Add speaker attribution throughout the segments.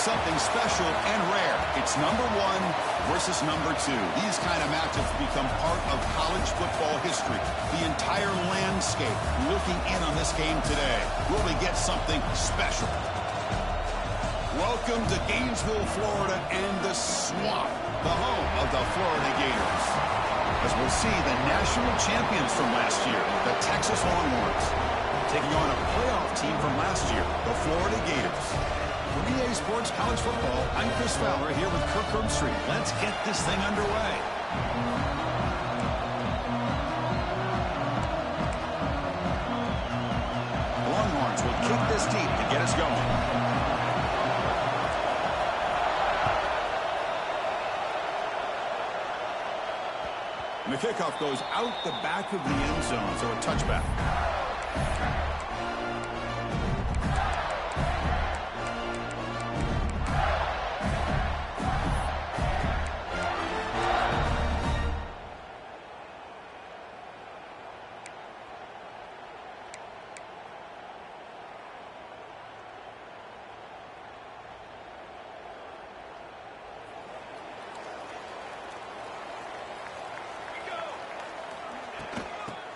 Speaker 1: something special and rare. It's number 1 versus number 2. These kind of matchups become part of college football history. The entire landscape looking in on this game today. Will we get something special? Welcome to Gainesville, Florida, and the Swamp, the home of the Florida Gators. As we'll see the national champions from last year, the Texas Longhorns, taking on a playoff team from last year, the Florida Gators. For EA Sports College Football, I'm Chris Fowler here with Kirk Herbstreit. Let's get this thing underway. Longhorns will kick this deep to get us going. And the kickoff goes out the back of the end zone, so a touchback.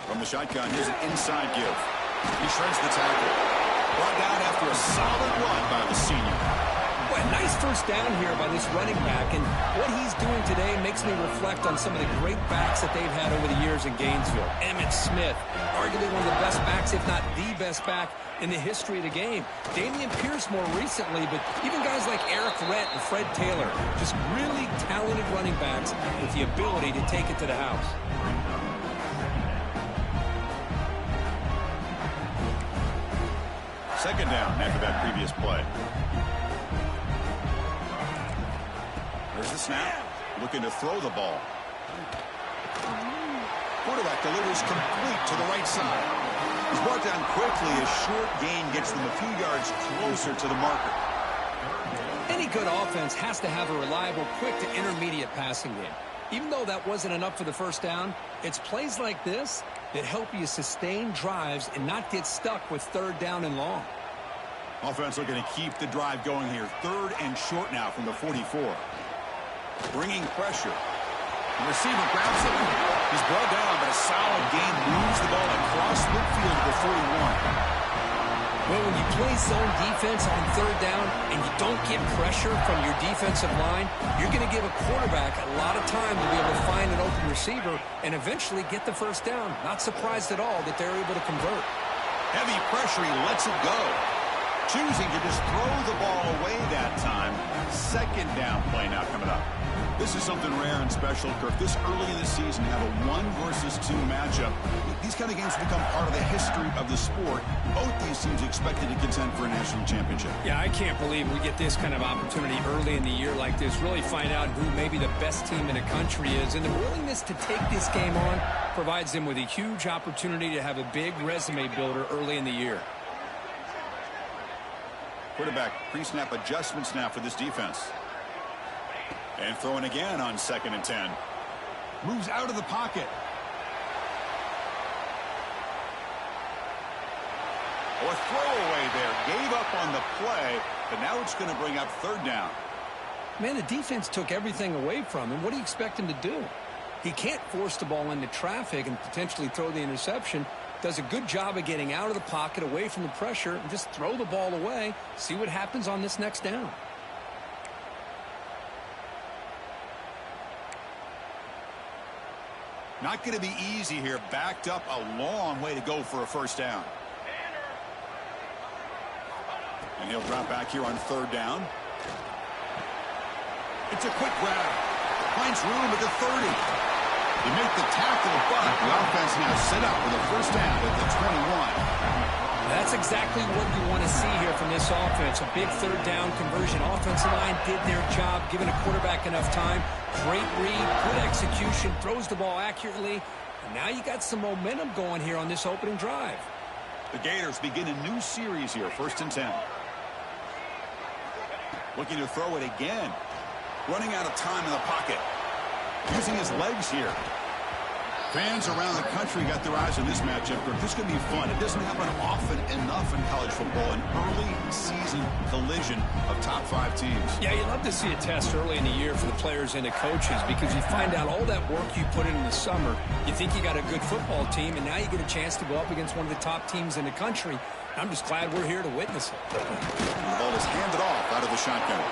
Speaker 1: From the shotgun, here's an inside give. He shreds the tackle. Brought down after a solid run by the senior.
Speaker 2: Boy, nice first down here by this running back, and what he's doing today makes me reflect on some of the great backs that they've had over the years in Gainesville. Emmitt Smith, arguably one of the best backs, if not the best back in the history of the game. Dameon Pierce more recently, but even guys like Eric Rett and Fred Taylor, just really talented running backs with the ability to take it to the house.
Speaker 1: Second down after that previous play. There's the snap. Looking to throw the ball. Quarterback delivers complete to the right side. He's brought down quickly. A short gain gets them a few yards closer to the marker.
Speaker 2: Any good offense has to have a reliable, quick to intermediate passing game. Even though that wasn't enough for the first down, it's plays like this that help you sustain drives and not get stuck with third down and long.
Speaker 1: Offense looking to keep the drive going here. Third and short now from the 44. Bringing pressure. The receiver grabs it. He's brought down, but a solid gain moves the ball across midfield to the 41.
Speaker 2: Well, when you play zone defense on third down and you don't get pressure from your defensive line, you're going to give a quarterback a lot of time to be able to find an open receiver and eventually get the first down. Not surprised at all that they're able to convert.
Speaker 1: Heavy pressure, he lets it go. Choosing to just throw the ball away that time. Second down play now coming up. This is something rare and special, Kirk. This early in the season, have a 1 versus 2 matchup. These kind of games become part of the history of the sport. Both these teams expected to contend for a national championship.
Speaker 2: Yeah, I can't believe we get this kind of opportunity early in the year like this. Really find out who maybe the best team in the country is. And the willingness to take this game on provides them with a huge opportunity to have a big resume builder early in the year.
Speaker 1: Quarterback pre-snap adjustments now for this defense. And throwing again on 2nd and 10. Moves out of the pocket. A throwaway there. Gave up on the play, but now it's going to bring up third down.
Speaker 2: Man, the defense took everything away from him. What do you expect him to do? He can't force the ball into traffic and potentially throw the interception. Does a good job of getting out of the pocket, away from the pressure, and just throw the ball away. See what happens on this next down.
Speaker 1: Not going to be easy here. Backed up a long way to go for a first down. And he'll drop back here on third down. It's a quick grab. Finds room at the 30. They make the tackle, but the offense now set up with a first down at the 21.
Speaker 2: That's exactly what you want to see here from this offense. A big third down conversion. Offensive line did their job, giving a quarterback enough time. Great read, good execution, throws the ball accurately. And now you got some momentum going here on this opening drive.
Speaker 1: The Gators begin a new series here, 1st and 10. Looking to throw it again. Running out of time in the pocket. Using his legs here. Fans around the country got their eyes on this matchup. This is going to be fun. It doesn't happen often enough in college football, an early season collision of top 5 teams.
Speaker 2: Yeah, you love to see a test early in the year for the players and the coaches because you find out all that work you put in the summer. You think you got a good football team, and now you get a chance to go up against one of the top teams in the country. I'm just glad we're here to witness it.
Speaker 1: The ball is handed off out of the shotgun.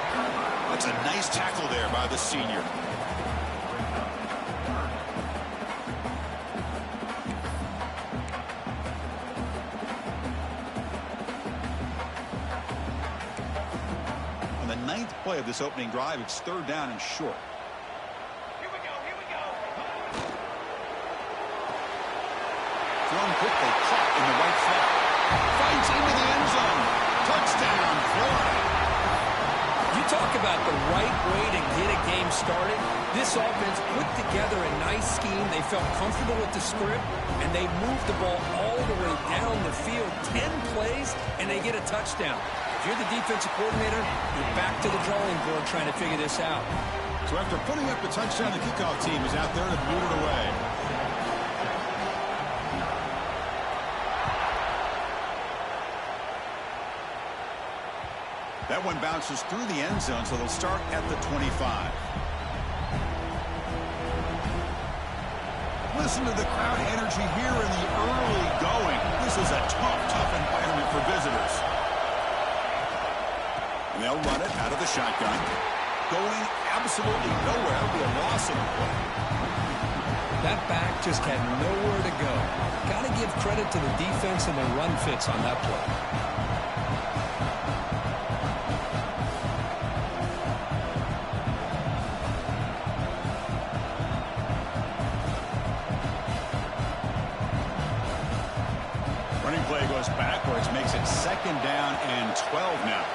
Speaker 1: That's a nice tackle there by the senior. On the 9th play of this opening drive, it's 3rd down and short.
Speaker 3: Here we go.
Speaker 1: Thrown quickly, caught in the right flat. Fights into the end zone. Touchdown, Florida.
Speaker 2: You talk about the right way to get a game started. This offense put together a nice scheme. They felt comfortable with the script, and they moved the ball all the way down the field. 10 plays, and they get a touchdown. If you're the defensive coordinator, you're back to the drawing board trying to figure this out.
Speaker 1: So after putting up the touchdown, the kickoff team is out there to boot it away. That one bounces through the end zone, so they'll start at the 25. Listen to the crowd energy here in the early going. This is a tough environment for visitors. And they'll run it out of the shotgun. Going absolutely nowhere. It'll be a loss of the play.
Speaker 2: That back just had nowhere to go. Got to give credit to the defense and the run fits on that play.
Speaker 1: Play goes backwards, makes it 2nd down and 12 now.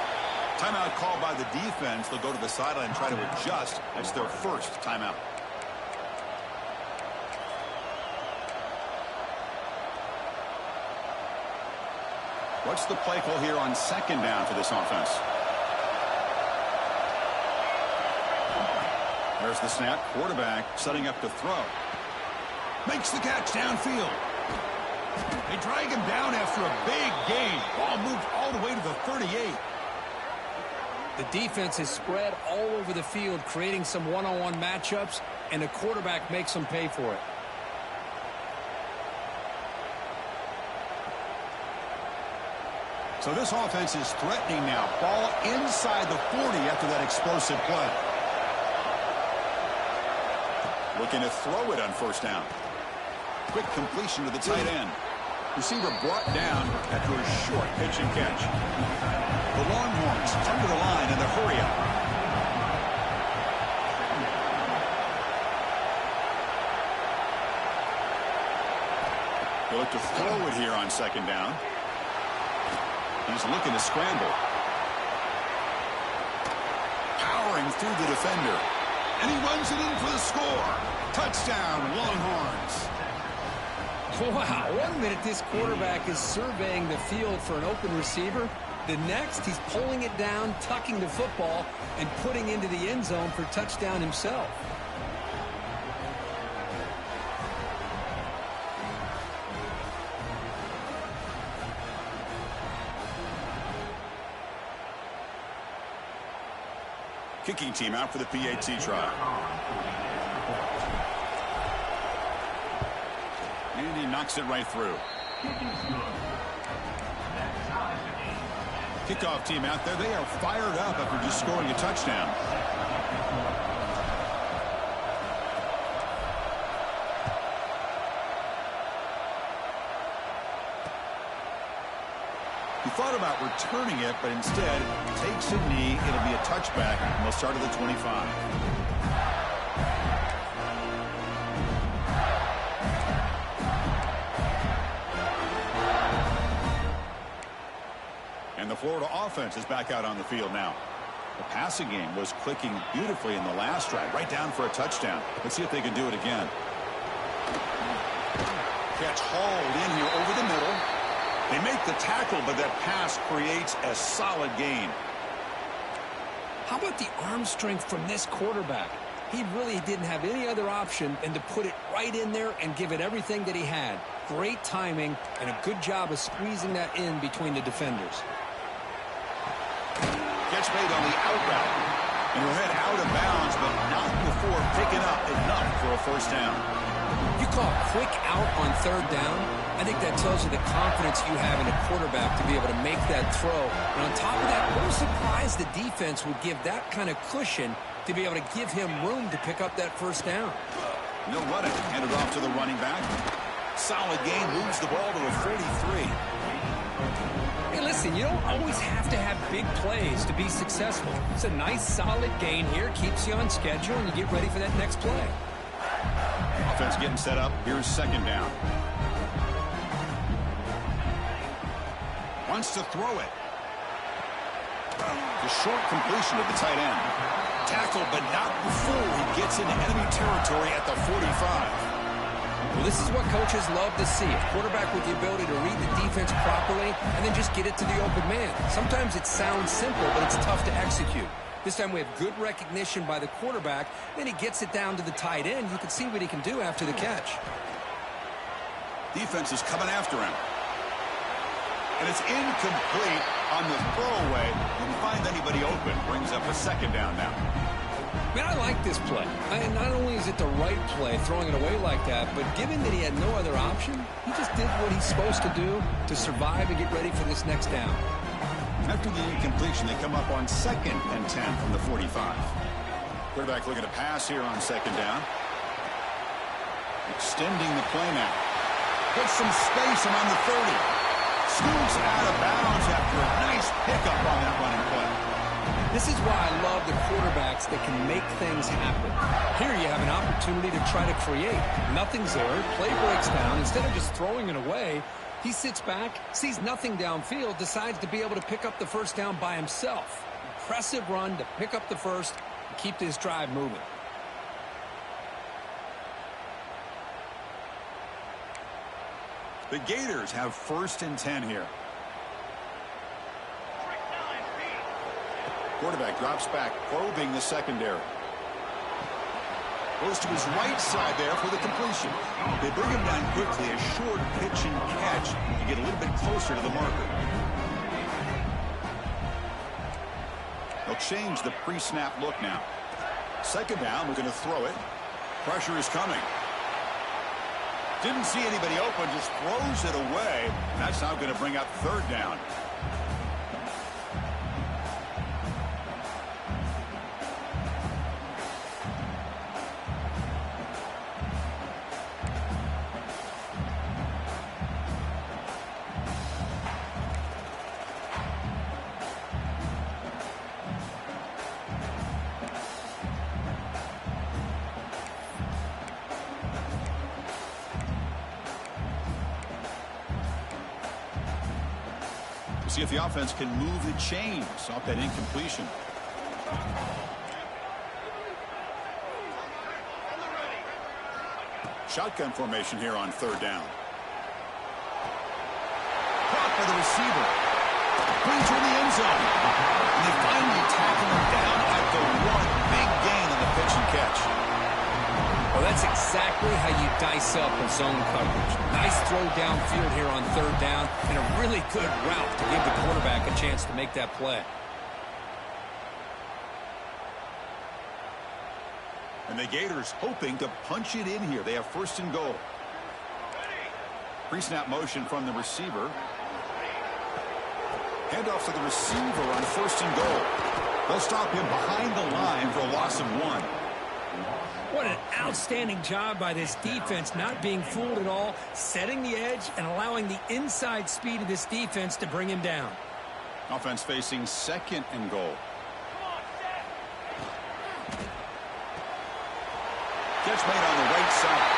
Speaker 1: Timeout called by the defense. They'll go to the sideline and try to adjust. That's their first timeout. What's the play call here on 2nd down for this offense? There's the snap. Quarterback setting up to throw. Makes the catch downfield. They drag him down after a big gain. Ball moved all the way to the 38.
Speaker 2: The defense is spread all over the field, creating some one-on-one matchups, and the quarterback makes them pay for it.
Speaker 1: So this offense is threatening now. Ball inside the 40 after that explosive play. Looking to throw it on 1st down. Quick completion to the tight end. Receiver brought down after a short pitch and catch. The Longhorns come to the line in the hurry-up. They look to throw it here on 2nd down. He's looking to scramble. Powering through the defender. And he runs it in for the score. Touchdown, Longhorns.
Speaker 2: Wow, 1 minute this quarterback is surveying the field for an open receiver. The next, he's pulling it down, tucking the football, and putting into the end zone for touchdown himself.
Speaker 1: Kicking team out for the PAT try. And he knocks it right through. Kickoff team out there. They are fired up after just scoring a touchdown. He thought about returning it, but instead takes a knee. It'll be a touchback, and they'll start at the 25. And the Florida offense is back out on the field now. The passing game was clicking beautifully in the last drive, right down for a touchdown. Let's see if they can do it again. Catch hauled in here over the middle. They make the tackle, but that pass creates a solid gain.
Speaker 2: How about the arm strength from this quarterback? He really didn't have any other option than to put it right in there and give it everything that he had. Great timing and a good job of squeezing that in between the defenders.
Speaker 1: Catch made on the out route. And he'll head out of bounds, but not before picking up enough for a first down.
Speaker 2: You call a quick out on third down, I think that tells you the confidence you have in a quarterback to be able to make that throw. And on top of that, we're surprised the defense would give that kind of cushion to be able to give him room to pick up that first down.
Speaker 1: No running. Handed off to the running back. Solid gain, moves the ball to a 43.
Speaker 2: Hey, listen, you don't always have to have big plays to be successful. It's a nice, solid gain here. Keeps you on schedule, and you get ready for that next play.
Speaker 1: Offense getting set up. Here's second down. Wants to throw it. The short completion of the tight end. Tackled, but not before he gets into enemy territory at the 45.
Speaker 2: Well, this is what coaches love to see. A quarterback with the ability to read the defense properly and then just get it to the open man. Sometimes it sounds simple, but it's tough to execute. This time we have good recognition by the quarterback. Then he gets it down to the tight end. You can see what he can do after the catch.
Speaker 1: Defense is coming after him. And it's incomplete on the throwaway. Didn't find anybody open. Brings up a second down now.
Speaker 2: Man, I like this play. And not only is it the right play, throwing it away like that, but given that he had no other option, he just did what he's supposed to do to survive and get ready for this next down.
Speaker 1: After the incompletion, they come up on 2nd and 10 from the 45. Quarterback looking to pass here on second down. Extending the play now. Puts some space around the 30. Scoots out of bounds after a nice pickup on that running play.
Speaker 2: This is why I love the quarterbacks that can make things happen. Here you have an opportunity to try to create. Nothing's there. Play breaks down. Instead of just throwing it away, he sits back, sees nothing downfield, decides to be able to pick up the first down by himself. Impressive run to pick up the first and keep this drive moving.
Speaker 1: The Gators have 1st and 10 here. Quarterback drops back, probing the secondary. Goes to his right side there for the completion. They bring him down quickly, a short pitch and catch to get a little bit closer to the marker. They'll change the pre-snap look now. Second down, we're going to throw it. Pressure is coming. Didn't see anybody open, just throws it away. And that's now going to bring up third down. See if the offense can move the chains off that incompletion. Shotgun formation here on third down. Caught by the receiver. Brings her in the end zone. And they finally tackle him down at the one. Big gain on the pitch and catch.
Speaker 2: Well, that's exactly how you dice up a zone coverage. Nice throw downfield here on third down, and a really good route to give the quarterback a chance to make that play.
Speaker 1: And the Gators hoping to punch it in here. They have 1st and goal. Pre-snap motion from the receiver. Handoff to the receiver on 1st and goal. They'll stop him behind the line for a loss of 1.
Speaker 2: What an outstanding job by this defense, not being fooled at all, setting the edge and allowing the inside speed of this defense to bring him down.
Speaker 1: Offense facing 2nd and goal. Catch made on the right side.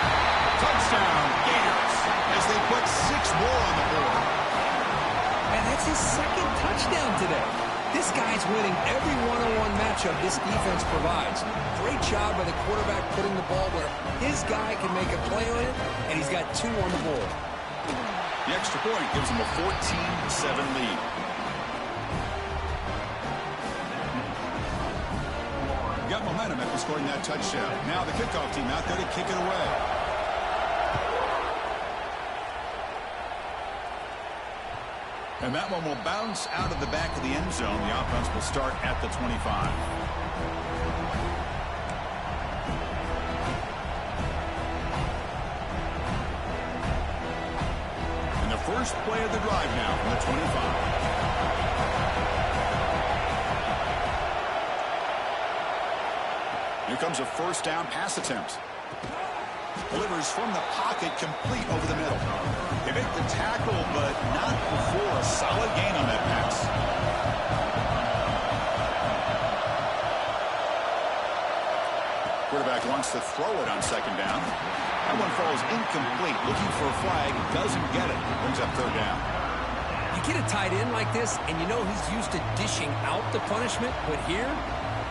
Speaker 1: Touchdown, Gators, as they put 6 more on the board.
Speaker 2: And that's his 2nd touchdown today. This guy's winning every one-on-one matchup this defense provides. Great job by the quarterback putting the ball where his guy can make a play on it, and he's got 2 on the board.
Speaker 1: The extra point gives him a 14-7 lead. Got momentum at the recording that touchdown. Now the kickoff team out there to kick it away. And that one will bounce out of the back of the end zone. The offense will start at the 25. And the first play of the drive now from the 25. Here comes a first down pass attempt. Delivers from the pocket, complete over the middle. They make the tackle, but not before a solid gain on that pass. Quarterback wants to throw it on second down. That one falls incomplete. Looking for a flag, doesn't get it. Brings up third down.
Speaker 2: You get a tight end like this, and you know he's used to dishing out the punishment, but here,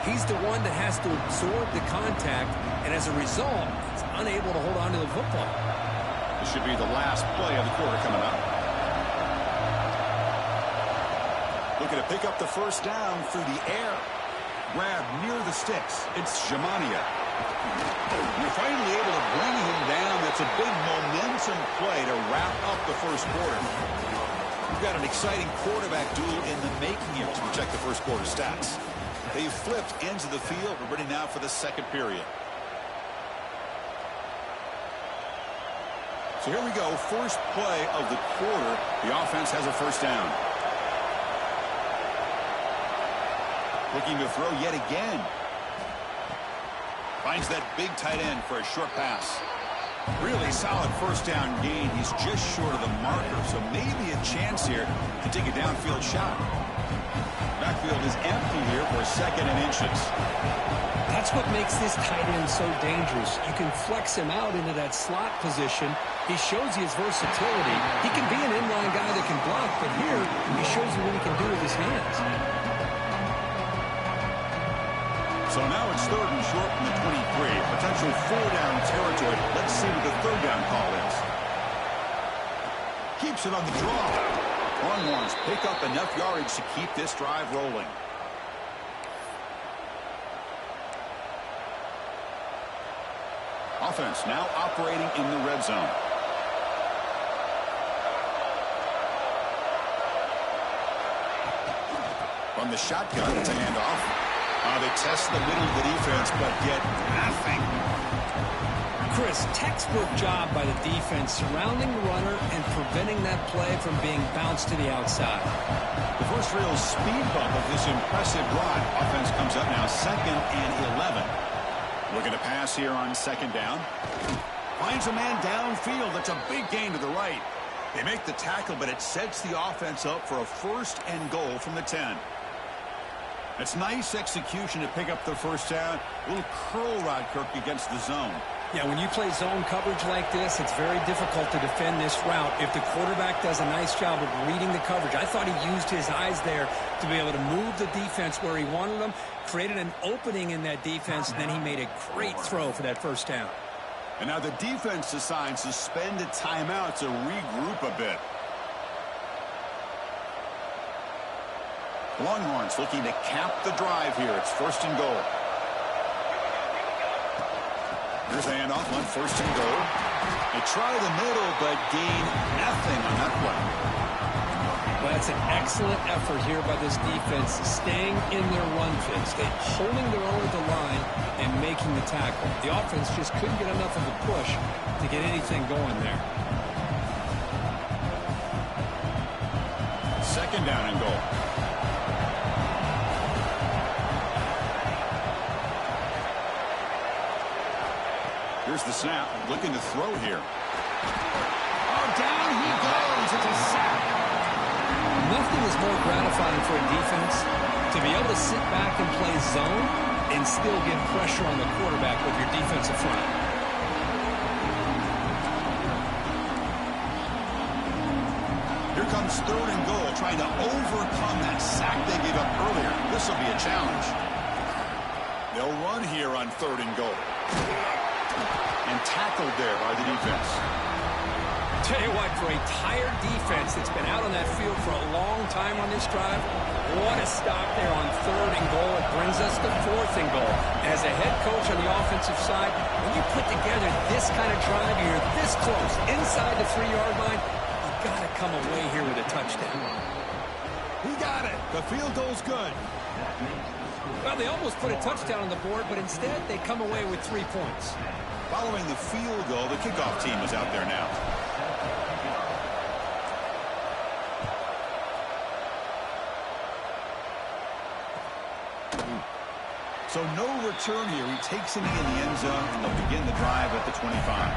Speaker 2: he's the one that has to absorb the contact, and as a result, he's unable to hold on to the football.
Speaker 1: This should be the last play of the quarter coming up. Looking to pick up the first down through the air. Grab near the sticks. It's Jamania. You're finally able to bring him down. That's a big momentum play to wrap up the first quarter. We've got an exciting quarterback duel in the making here as we check the first quarter stats. They've flipped ends of the field. We're ready now for the second period. So here we go. First play of the quarter. The offense has a first down. Looking to throw yet again. Finds that big tight end for a short pass. Really solid first down gain. He's just short of the marker, so maybe a chance here to take a downfield shot. Backfield is empty here for second and inches.
Speaker 2: That's what makes this tight end so dangerous. You can flex him out into that slot position. He shows you his versatility. He can be an inline guy that can block, but here he shows you what he can do with his hands.
Speaker 1: So now it's third and short from the 23. Potential four-down territory. Let's see what the third down call is. Keeps it on the draw. Longhorns pick up enough yardage to keep this drive rolling. Offense now operating in the red zone. From the shotgun, it's a handoff. They test the middle of the defense, but get nothing.
Speaker 2: Chris, textbook job by the defense surrounding the runner and preventing that play from being bounced to the outside.
Speaker 1: The first real speed bump of this impressive drive. Offense comes up now 2nd and 11. Looking to pass here on second down. Finds a man downfield. That's a big gain to the right. They make the tackle, but it sets the offense up for a first and goal from the 10. It's nice execution to pick up the first down. A little curl rod, Kirk, against the zone.
Speaker 2: Yeah, when you play zone coverage like this, it's very difficult to defend this route if the quarterback does a nice job of reading the coverage. I thought he used his eyes there to be able to move the defense where he wanted them, created an opening in that defense, and then he made a great throw for that first down.
Speaker 1: And now the defense decides to spend a timeout to regroup a bit. Longhorns looking to cap the drive here. It's first and goal. Here's a handoff on first and goal. They try the middle, but gain nothing on that play.
Speaker 2: Well, that's an excellent effort here by this defense, staying in their run fits, holding their own at the line and making the tackle. The offense just couldn't get enough of a push to get anything going there.
Speaker 1: Second down and goal. Here's the snap, looking to throw here. Oh, down he goes. It's a sack.
Speaker 2: Nothing is more gratifying for a defense to be able to sit back and play zone and still get pressure on the quarterback with your defensive front.
Speaker 1: Here comes third and goal, trying to overcome that sack they gave up earlier. This will be a challenge. They'll run here on third and goal. And tackled there by the defense.
Speaker 2: Tell you what, for a tired defense that's been out on that field for a long time on this drive, what a stop there on 3rd and goal. It brings us to 4th and goal. As a head coach on the offensive side, when you put together this kind of drive, you're this close, inside the 3-yard line, you got to come away here with a touchdown.
Speaker 1: He got it. The field goal's good.
Speaker 2: Well, they almost put a touchdown on the board, but instead they come away with 3 points.
Speaker 1: Following the field goal, the kickoff team is out there now. So no return here. He takes it in the end zone, and they'll begin the drive at the 25.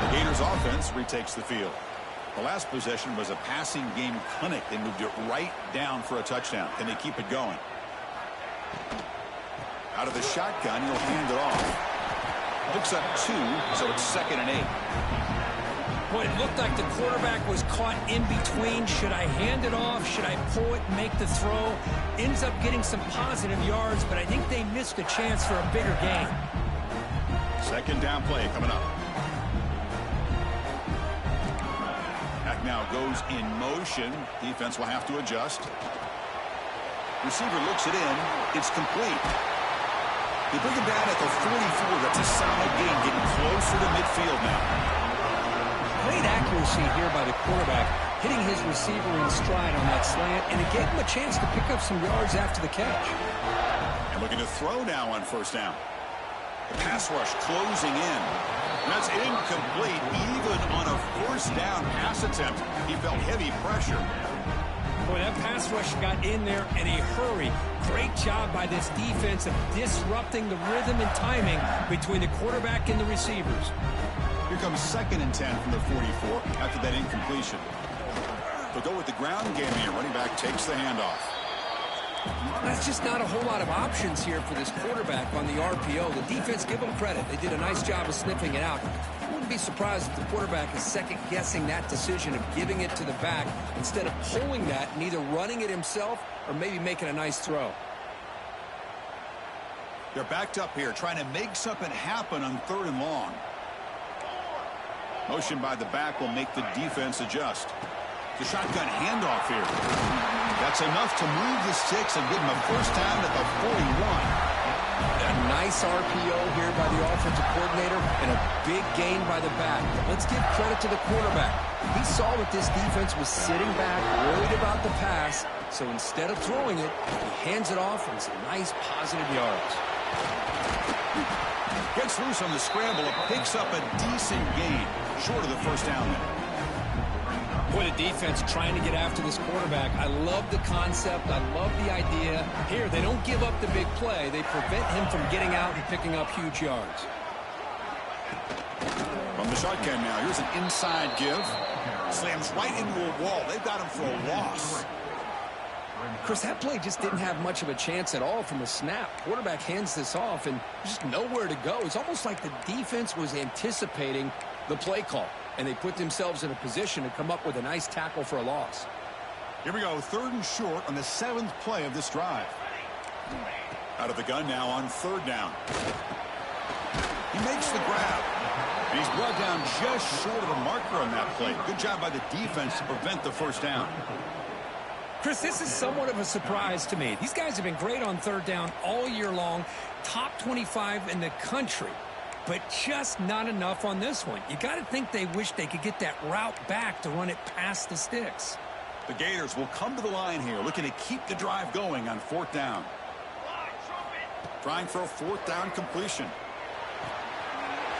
Speaker 1: The Gators offense retakes the field. The last possession was a passing game clinic. They moved it right down for a touchdown. Can they keep it going? Out of the shotgun, he'll hand it off. Picks up 2, so it's 2nd and 8.
Speaker 2: Well, it looked like the quarterback was caught in between. Should I hand it off? Should I pull it and make the throw? Ends up getting some positive yards, but I think they missed a chance for a bigger gain.
Speaker 1: 2nd down play coming up. Back now goes in motion. Defense will have to adjust. Receiver looks it in. It's complete. They bring him down at the 44. That's a solid gain, getting closer to midfield now.
Speaker 2: Great accuracy here by the quarterback, hitting his receiver in stride on that slant, and it gave him a chance to pick up some yards after the catch.
Speaker 1: And looking to throw now on 1st down. The pass rush closing in. And that's incomplete. Even on a 1st down pass attempt, he felt heavy pressure.
Speaker 2: Boy, that pass rush got in there in a hurry. Great job by this defense of disrupting the rhythm and timing between the quarterback and the receivers.
Speaker 1: Here comes 2nd and 10 from the 44 after that incompletion. They'll go with the ground game here. Running back takes the handoff.
Speaker 2: That's just not a whole lot of options here for this quarterback on the RPO. The defense, give them credit. They did a nice job of sniffing it out. I wouldn't be surprised if the quarterback is second-guessing that decision of giving it to the back instead of pulling that and either running it himself or maybe making a nice throw.
Speaker 1: They're backed up here, trying to make something happen on 3rd and long. Motion by the back will make the defense adjust. The shotgun handoff here. That's enough to move the sticks and give him a 1st down at the 41.
Speaker 2: A nice RPO here by the offensive coordinator and a big gain by the back. Let's give credit to the quarterback. He saw that this defense was sitting back, worried about the pass, so instead of throwing it, he hands it off and some nice positive yards.
Speaker 1: Gets loose on the scramble. It picks up a decent gain, short of the 1st down there.
Speaker 2: Boy, the defense trying to get after this quarterback. I love the concept. I love the idea. Here, they don't give up the big play. They prevent him from getting out and picking up huge yards.
Speaker 1: From the shotgun now, here's an inside give. Slams right into a wall. They've got him for a loss.
Speaker 2: Chris, that play just didn't have much of a chance at all from the snap. Quarterback hands this off and just nowhere to go. It's almost like the defense was anticipating the play call, and they put themselves in a position to come up with a nice tackle for a loss.
Speaker 1: Here we go, 3rd and short on the 7th play of this drive. Out of the gun now on 3rd down. He makes the grab. And he's brought down just short of a marker on that play. Good job by the defense to prevent the 1st down.
Speaker 2: Chris, this is somewhat of a surprise to me. These guys have been great on 3rd down all year long, top 25 in the country, but just not enough on this one. You got to think they wish they could get that route back to run it past the sticks.
Speaker 1: The Gators will come to the line here, looking to keep the drive going on 4th down. Trying for a 4th down completion.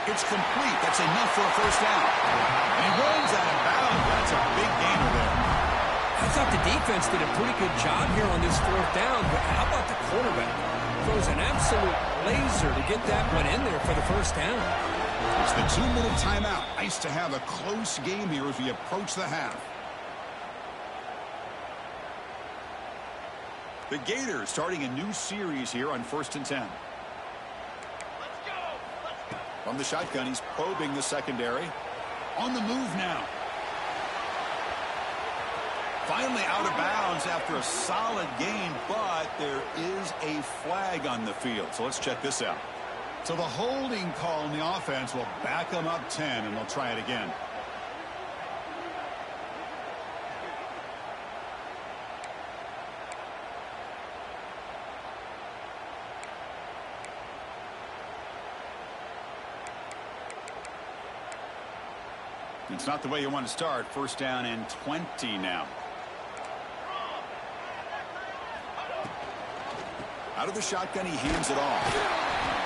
Speaker 1: It's complete. That's enough for a 1st down. And he runs out of bounds. That's a big gainer there.
Speaker 2: I thought the defense did a pretty good job here on this 4th down, but how about the quarterback? Throws an absolute laser to get that one in there for the 1st down.
Speaker 1: It's the 2-minute timeout. Nice to have a close game here as we approach the half. The Gators starting a new series here on 1st and 10.
Speaker 3: Let's go.
Speaker 1: From the shotgun, he's probing the secondary. On the move now. Finally out of bounds after a solid gain, but there is a flag on the field. So let's check this out. So the holding call in the offense will back them up 10, and they'll try it again. It's not the way you want to start. First down and 20 now. Out of the shotgun, he hands it off.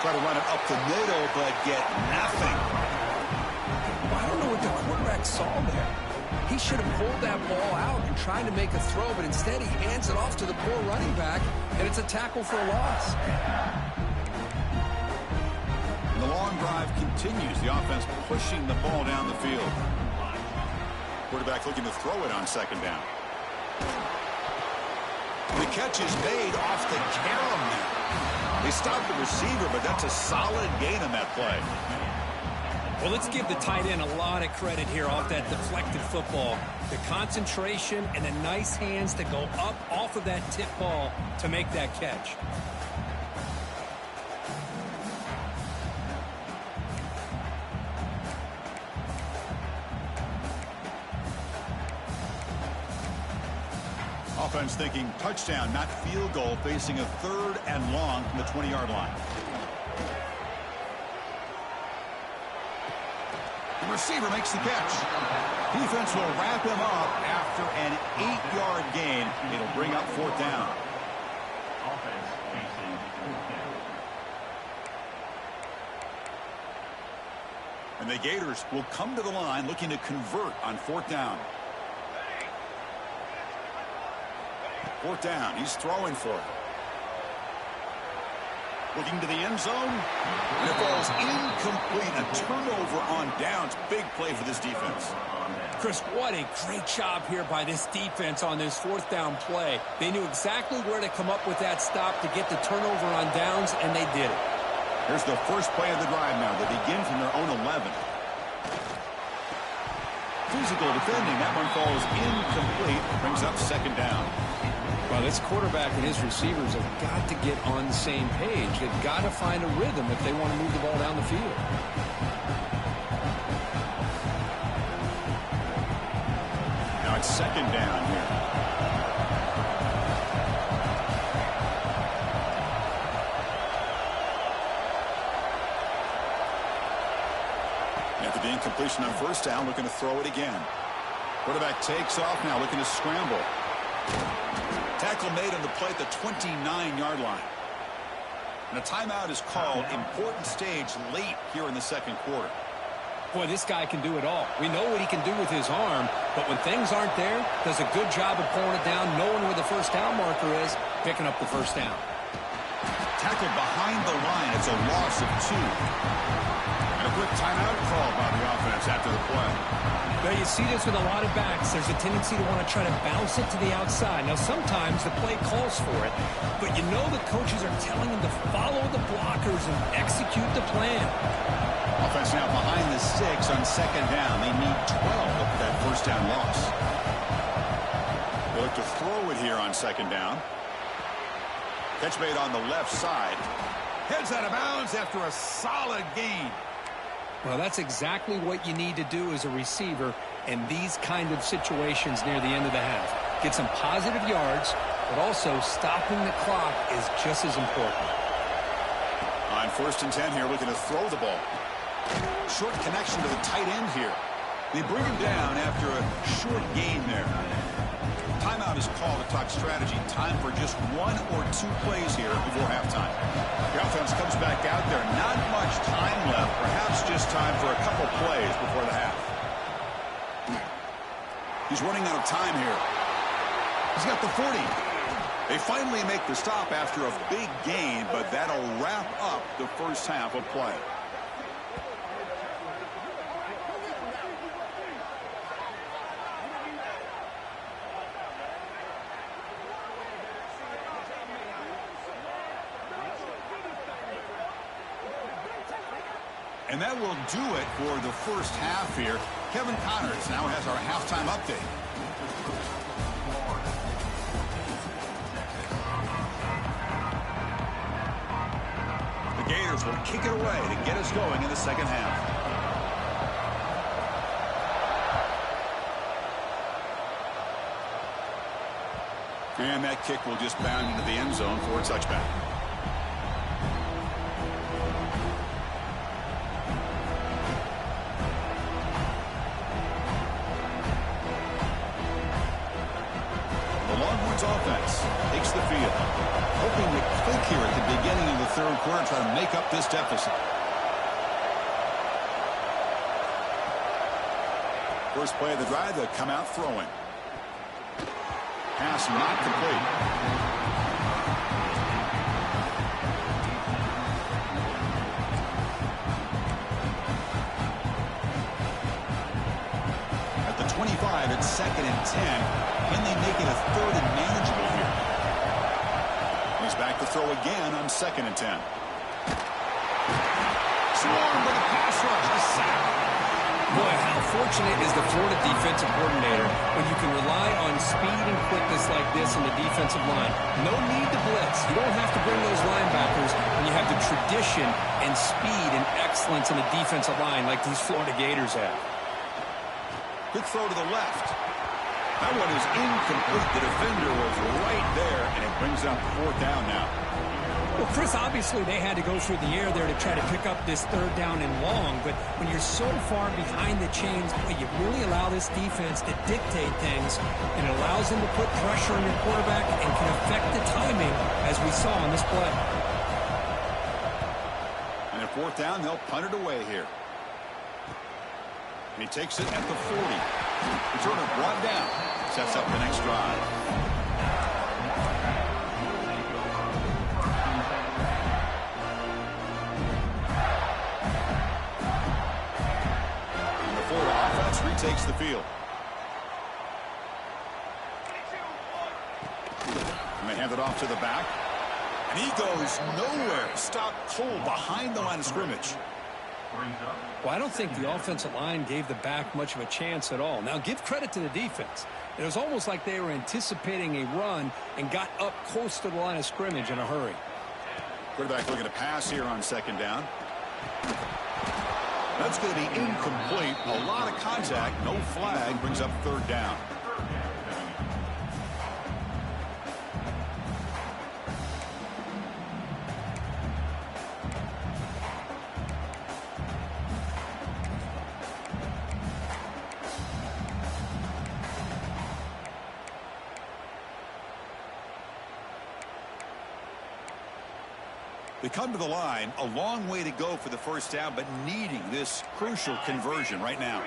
Speaker 1: Try to run it up the middle, but get nothing.
Speaker 2: Well, I don't know what the quarterback saw there. He should have pulled that ball out and tried to make a throw, but instead he hands it off to the poor running back, and it's a tackle for a loss.
Speaker 1: And the long drive continues. The offense pushing the ball down the field. Quarterback looking to throw it on second down. The catch is made off the carom there. They stopped the receiver, but that's a solid gain on that play.
Speaker 2: Well, let's give the tight end a lot of credit here off that deflected football. The concentration and the nice hands to go up off of that tip ball to make that catch.
Speaker 1: Offense thinking touchdown, not field goal, facing a 3rd and long from the 20-yard line. The receiver makes the catch. Defense will wrap him up after an 8-yard gain. It'll bring up 4th down. And the Gators will come to the line looking to convert on 4th down. 4th down. He's throwing for it. Looking to the end zone. And it falls incomplete. A turnover on downs. Big play for this defense.
Speaker 2: Chris, what a great job here by this defense on this 4th down play. They knew exactly where to come up with that stop to get the turnover on downs, and they did it.
Speaker 1: Here's the first play of the drive now. They begin from their own 11. Physical defending. That one falls incomplete. Brings up 2nd down.
Speaker 2: Well, this quarterback and his receivers have got to get on the same page. They've got to find a rhythm if they want to move the ball down the field.
Speaker 1: Now it's 2nd down here. After the incompletion on 1st down, looking to throw it again. Quarterback takes off now, looking to scramble. Tackle made on the play at the 29-yard line. And a timeout is called. Important stage late here in the 2nd quarter.
Speaker 2: Boy, this guy can do it all. We know what he can do with his arm, but when things aren't there, does a good job of pulling it down, knowing where the 1st down marker is, picking up the 1st down.
Speaker 1: Tackled behind the line. It's a loss of 2. And a quick timeout call by the offense after the play.
Speaker 2: Now, you see this with a lot of backs. There's a tendency to want to try to bounce it to the outside. Now, sometimes the play calls for it, but you know the coaches are telling them to follow the blockers and execute the plan.
Speaker 1: Offense now behind the 6 on 2nd down. They need 12 after that 1st down loss. They look to throw it here on 2nd down. Catch made on the left side. Heads out of bounds after a solid gain.
Speaker 2: Well, that's exactly what you need to do as a receiver in these kind of situations near the end of the half. Get some positive yards, but also stopping the clock is just as important.
Speaker 1: On 1st and 10 here, looking to throw the ball. Short connection to the tight end here. They bring him down after a short gain there. Timeout is called to talk strategy. Time for just 1 or 2 plays here before halftime. The offense comes back out there. Not much time left. Perhaps just time for a couple plays before the half. He's running out of time here. He's got the 40. They finally make the stop after a big gain, but that'll wrap up the 1st half of play. And that will do it for the 1st half here. Kevin Connors now has our halftime update. Gators will kick it away to get us going in the second half. And that kick will just bound into the end zone for a touchback. The Longhorns offense takes the field, hoping to click here at the beginning of the third quarter, try to make up this deficit. First play of the drive, they'll come out throwing. Pass not complete. At the 25, it's 2nd and 10. Can they make it a 3rd and manageable here? He's back to throw again on 2nd and 10. Swarmed by the pass rush. A sack.
Speaker 2: Boy, how fortunate is the Florida defensive coordinator when you can rely on speed and quickness like this in the defensive line. No need to blitz. You don't have to bring those linebackers when you have the tradition and speed and excellence in the defensive line like these Florida Gators have.
Speaker 1: Good throw to the left. That one is incomplete. The defender was right there, and it brings up 4th down now.
Speaker 2: Well, Chris, obviously they had to go through the air there to try to pick up this 3rd down and long, but when you're so far behind the chains, boy, you really allow this defense to dictate things, and it allows them to put pressure on your quarterback and can affect the timing, as we saw on this play.
Speaker 1: And at 4th down, they'll punt it away here. And he takes it at the 40. Returner brought down. Sets up the next drive. Takes the field. And they hand it off to the back. And he goes nowhere. Stopped cold behind the line of scrimmage.
Speaker 2: Well, I don't think the offensive line gave the back much of a chance at all. Now, give credit to the defense. It was almost like they were anticipating a run and got up close to the line of scrimmage in a hurry.
Speaker 1: Quarterback looking to pass here on 2nd down. That's going to be incomplete. A lot of contact. No flag. Brings up 3rd down. They come to the line, a long way to go for the 1st down, but needing this crucial conversion right now.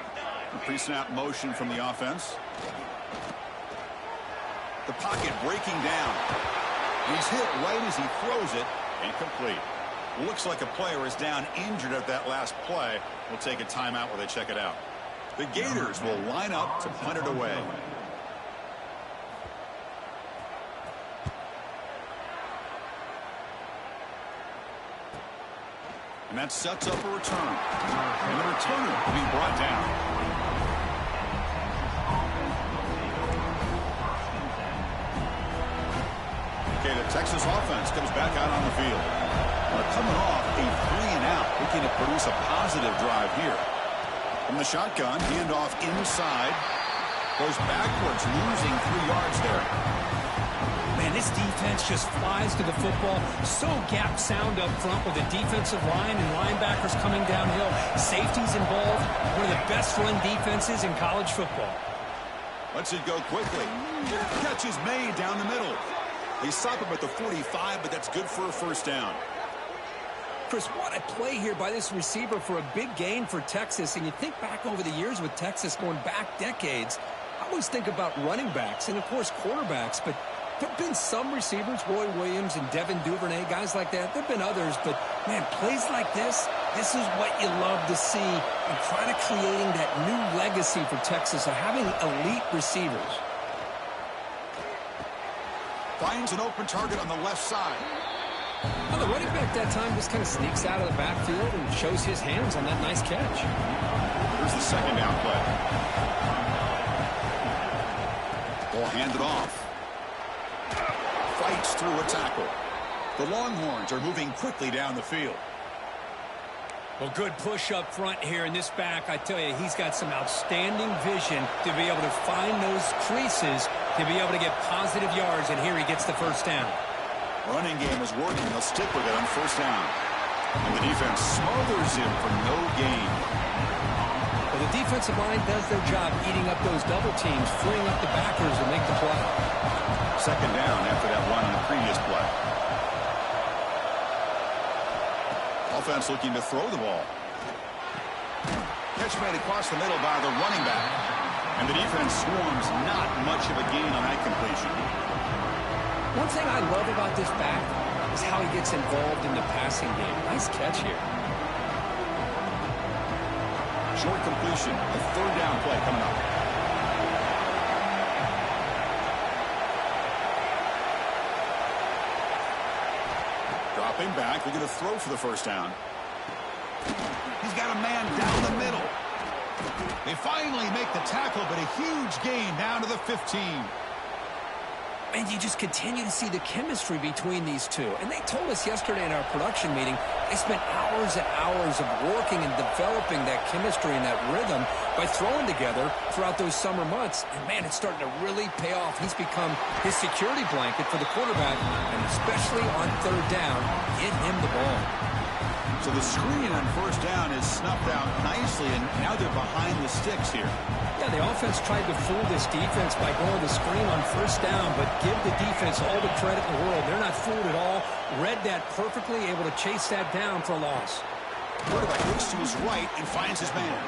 Speaker 1: The pre-snap motion from the offense. The pocket breaking down. He's hit right as he throws it. Incomplete. Looks like a player is down injured at that last play. We'll take a timeout while they check it out. The Gators will line up to punt it away. And that sets up a return. And the returner will be brought down. Okay, the Texas offense comes back out on the field. They're coming off a 3-and-out, looking to produce a positive drive here. From the shotgun, handoff inside. Goes backwards, losing 3 yards there.
Speaker 2: Man, this defense just flies to the football. So gap sound up front with the defensive line and linebackers coming downhill. Safeties involved. One of the best run defenses in college football.
Speaker 1: Lets it go quickly. Catch is made down the middle. They stop him at the 45, but that's good for a 1st down.
Speaker 2: Chris, what a play here by this receiver for a big gain for Texas. And you think back over the years with Texas going back decades, I always think about running backs and, of course, quarterbacks, but there have been some receivers, Roy Williams and Devin Duvernay, guys like that. There have been others, but, man, plays like this is what you love to see and try to creating that new legacy for Texas of having elite receivers.
Speaker 1: Finds an open target on the left side.
Speaker 2: Well, the running back that time just kind of sneaks out of the backfield and shows his hands on that nice catch.
Speaker 1: Here's the 2nd down play. Ball handed off. Fights through a tackle. The Longhorns are moving quickly down the field.
Speaker 2: Well, good push up front here in this back. I tell you, he's got some outstanding vision to be able to find those creases, to be able to get positive yards, and here he gets the first down.
Speaker 1: Running game is working. They'll stick with it on first down. And the defense smothers him for no gain.
Speaker 2: Well, the defensive line does their job eating up those double teams, freeing up the backers to make the play.
Speaker 1: Second down after that run on the previous play. Offense looking to throw the ball. Catch made across the middle by the running back. And the defense swarms, not much of a gain on that completion.
Speaker 2: One thing I love about this back is how he gets involved in the passing game. Nice catch here.
Speaker 1: Short completion, a third down play coming up. Dropping back, they're going to throw for the first down. He's got a man down the middle. They finally make the tackle, but a huge gain down to the 15.
Speaker 2: And you just continue to see the chemistry between these two. And they told us yesterday in our production meeting, they spent hours and hours of working and developing that chemistry and that rhythm by throwing together throughout those summer months. And, man, it's starting to really pay off. He's become his security blanket for the quarterback, and especially on third down, get him the ball.
Speaker 1: So the screen on first down is snuffed out nicely, and now they're behind the sticks here.
Speaker 2: Yeah, the offense tried to fool this defense by going the screen on first down, but give the defense all the credit in the world. They're not fooled at all. Read that perfectly, able to chase that down for a loss.
Speaker 1: Quarterback looks to his right and finds his man.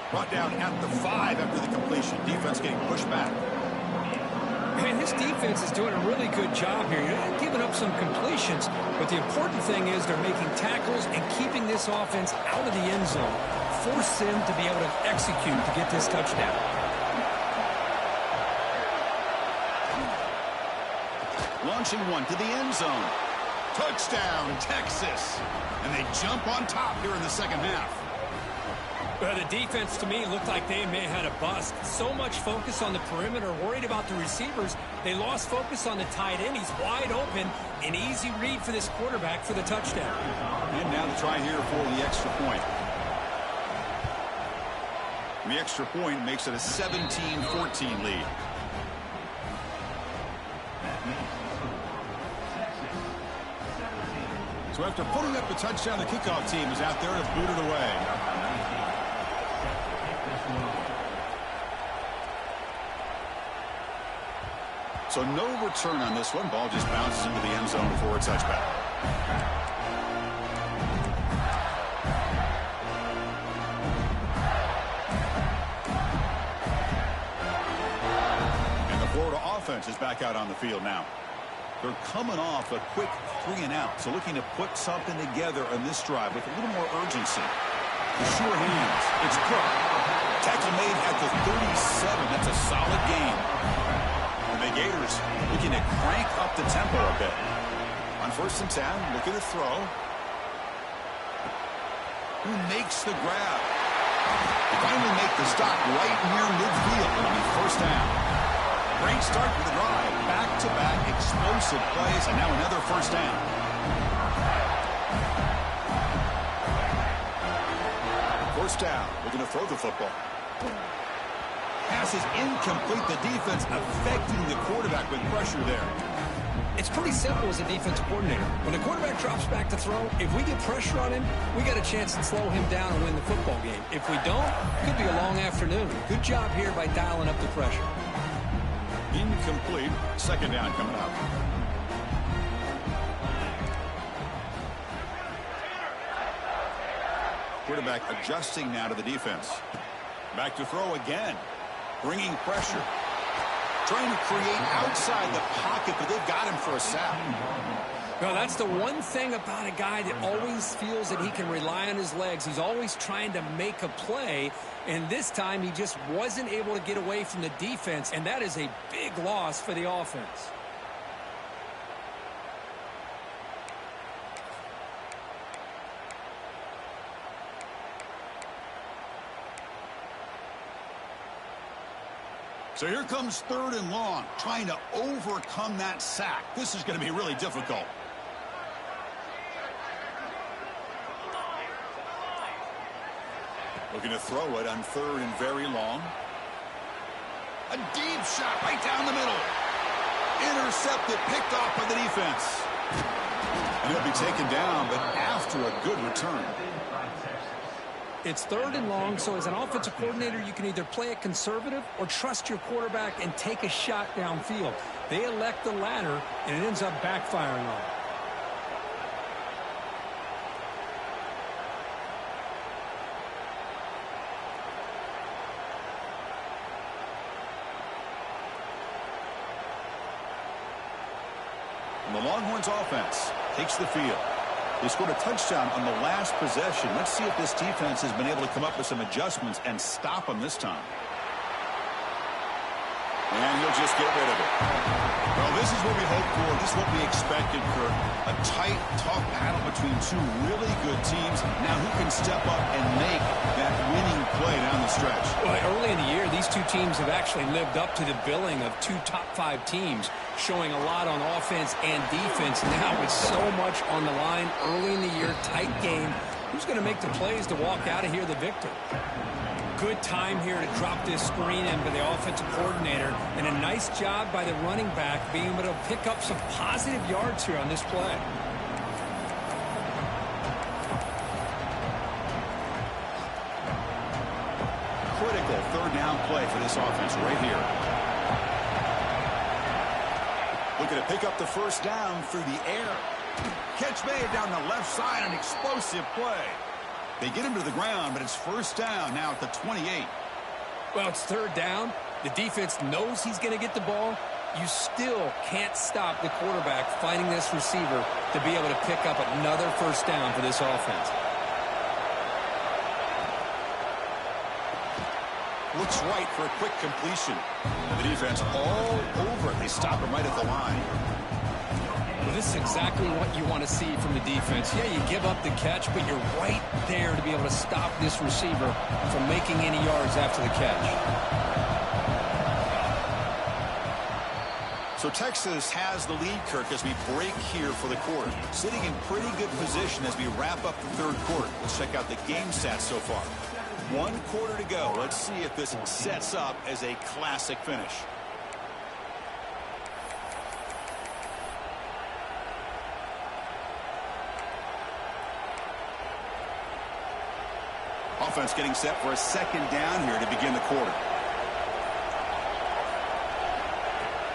Speaker 1: Brought down at the 5 after the completion. Defense getting pushed back.
Speaker 2: Man, this defense is doing a really good job here. You're not giving up some completions, but the important thing is they're making tackles and keeping this offense out of the end zone. Force them to be able to execute to get this touchdown.
Speaker 1: Launching one to the end zone. Touchdown, Texas. And they jump on top here in the second half.
Speaker 2: Well, the defense, to me, looked like they may have had a bust. So much focus on the perimeter, worried about the receivers. They lost focus on the tight end. He's wide open. An easy read for this quarterback for the touchdown.
Speaker 1: And now to try here for the extra point. The extra point makes it a 17-14 lead. So after putting up the touchdown, the kickoff team is out there to boot it away. So no return on this one. Ball just bounces into the end zone for a touchback. And the Florida offense is back out on the field now. They're coming off a quick 3-and-out, so looking to put something together on this drive with a little more urgency. The sure hands. It's Cook. Tackle made at the 37. That's a solid gain. And the Gators looking to crank up the tempo a bit. On first and 10, looking to throw. Who makes the grab? They finally make the stop right near midfield. It'll be first down. Great start to the drive. Back-to-back explosive plays, and now another first down. First down. Looking to throw the football. Pass is incomplete. The defense affecting the quarterback with pressure there.
Speaker 2: It's pretty simple as a defensive coordinator. When the quarterback drops back to throw, if we get pressure on him, we got a chance to slow him down and win the football game. If we don't, it could be a long afternoon. Good job here by dialing up the pressure.
Speaker 1: Incomplete. Second down coming up. Quarterback adjusting now to the defense. Back to throw again. Bringing pressure. Trying to create outside the pocket, but they've got him for a sack.
Speaker 2: Well, that's the one thing about a guy that always feels that he can rely on his legs. He's always trying to make a play, and this time he just wasn't able to get away from the defense, and that is a big loss for the offense.
Speaker 1: So here comes third and long, trying to overcome that sack. This is going to be really difficult. Looking to throw it on 3rd and very long. A deep shot right down the middle. Intercepted, picked off by the defense. And he'll be taken down, but after a good return.
Speaker 2: It's 3rd and long, so as an offensive coordinator, you can either play it conservative or trust your quarterback and take a shot downfield. They elect the latter, and it ends up backfiring on them.
Speaker 1: And the Longhorns offense takes the field. They scored a touchdown on the last possession. Let's see if this defense has been able to come up with some adjustments and stop them this time. And he'll just get rid of it. Well, this is what we hoped for. This is what we expected, Kurt. A tight, tough battle between two really good teams. Now who can step up and make that winning play down the stretch?
Speaker 2: Well, early in the year, these two teams have actually lived up to the billing of 2 top 5 teams, showing a lot on offense and defense. Now with so much on the line early in the year, tight game, who's going to make the plays to walk out of here the victor? Good time here to drop this screen in by the offensive coordinator, and a nice job by the running back being able to pick up some positive yards here on this play.
Speaker 1: Critical 3rd down play for this offense right here. Looking to pick up the 1st down through the air. Catch made down the left side, an explosive play. They get him to the ground, but it's 1st down now at the 28.
Speaker 2: Well, it's 3rd down. The defense knows he's going to get the ball. You still can't stop the quarterback finding this receiver to be able to pick up another 1st down for this offense.
Speaker 1: Looks right for a quick completion. The defense all over it. They stop him right at the line.
Speaker 2: Well, this is exactly what you want to see from the defense. Yeah, you give up the catch, but you're right there to be able to stop this receiver from making any yards after the catch.
Speaker 1: So Texas has the lead, Kirk, as we break here for the quarter. Sitting in pretty good position as we wrap up the 3rd quarter. Let's check out the game stats so far. 1 quarter to go. Let's see if this sets up as a classic finish. Offense getting set for a 2nd down here to begin the quarter.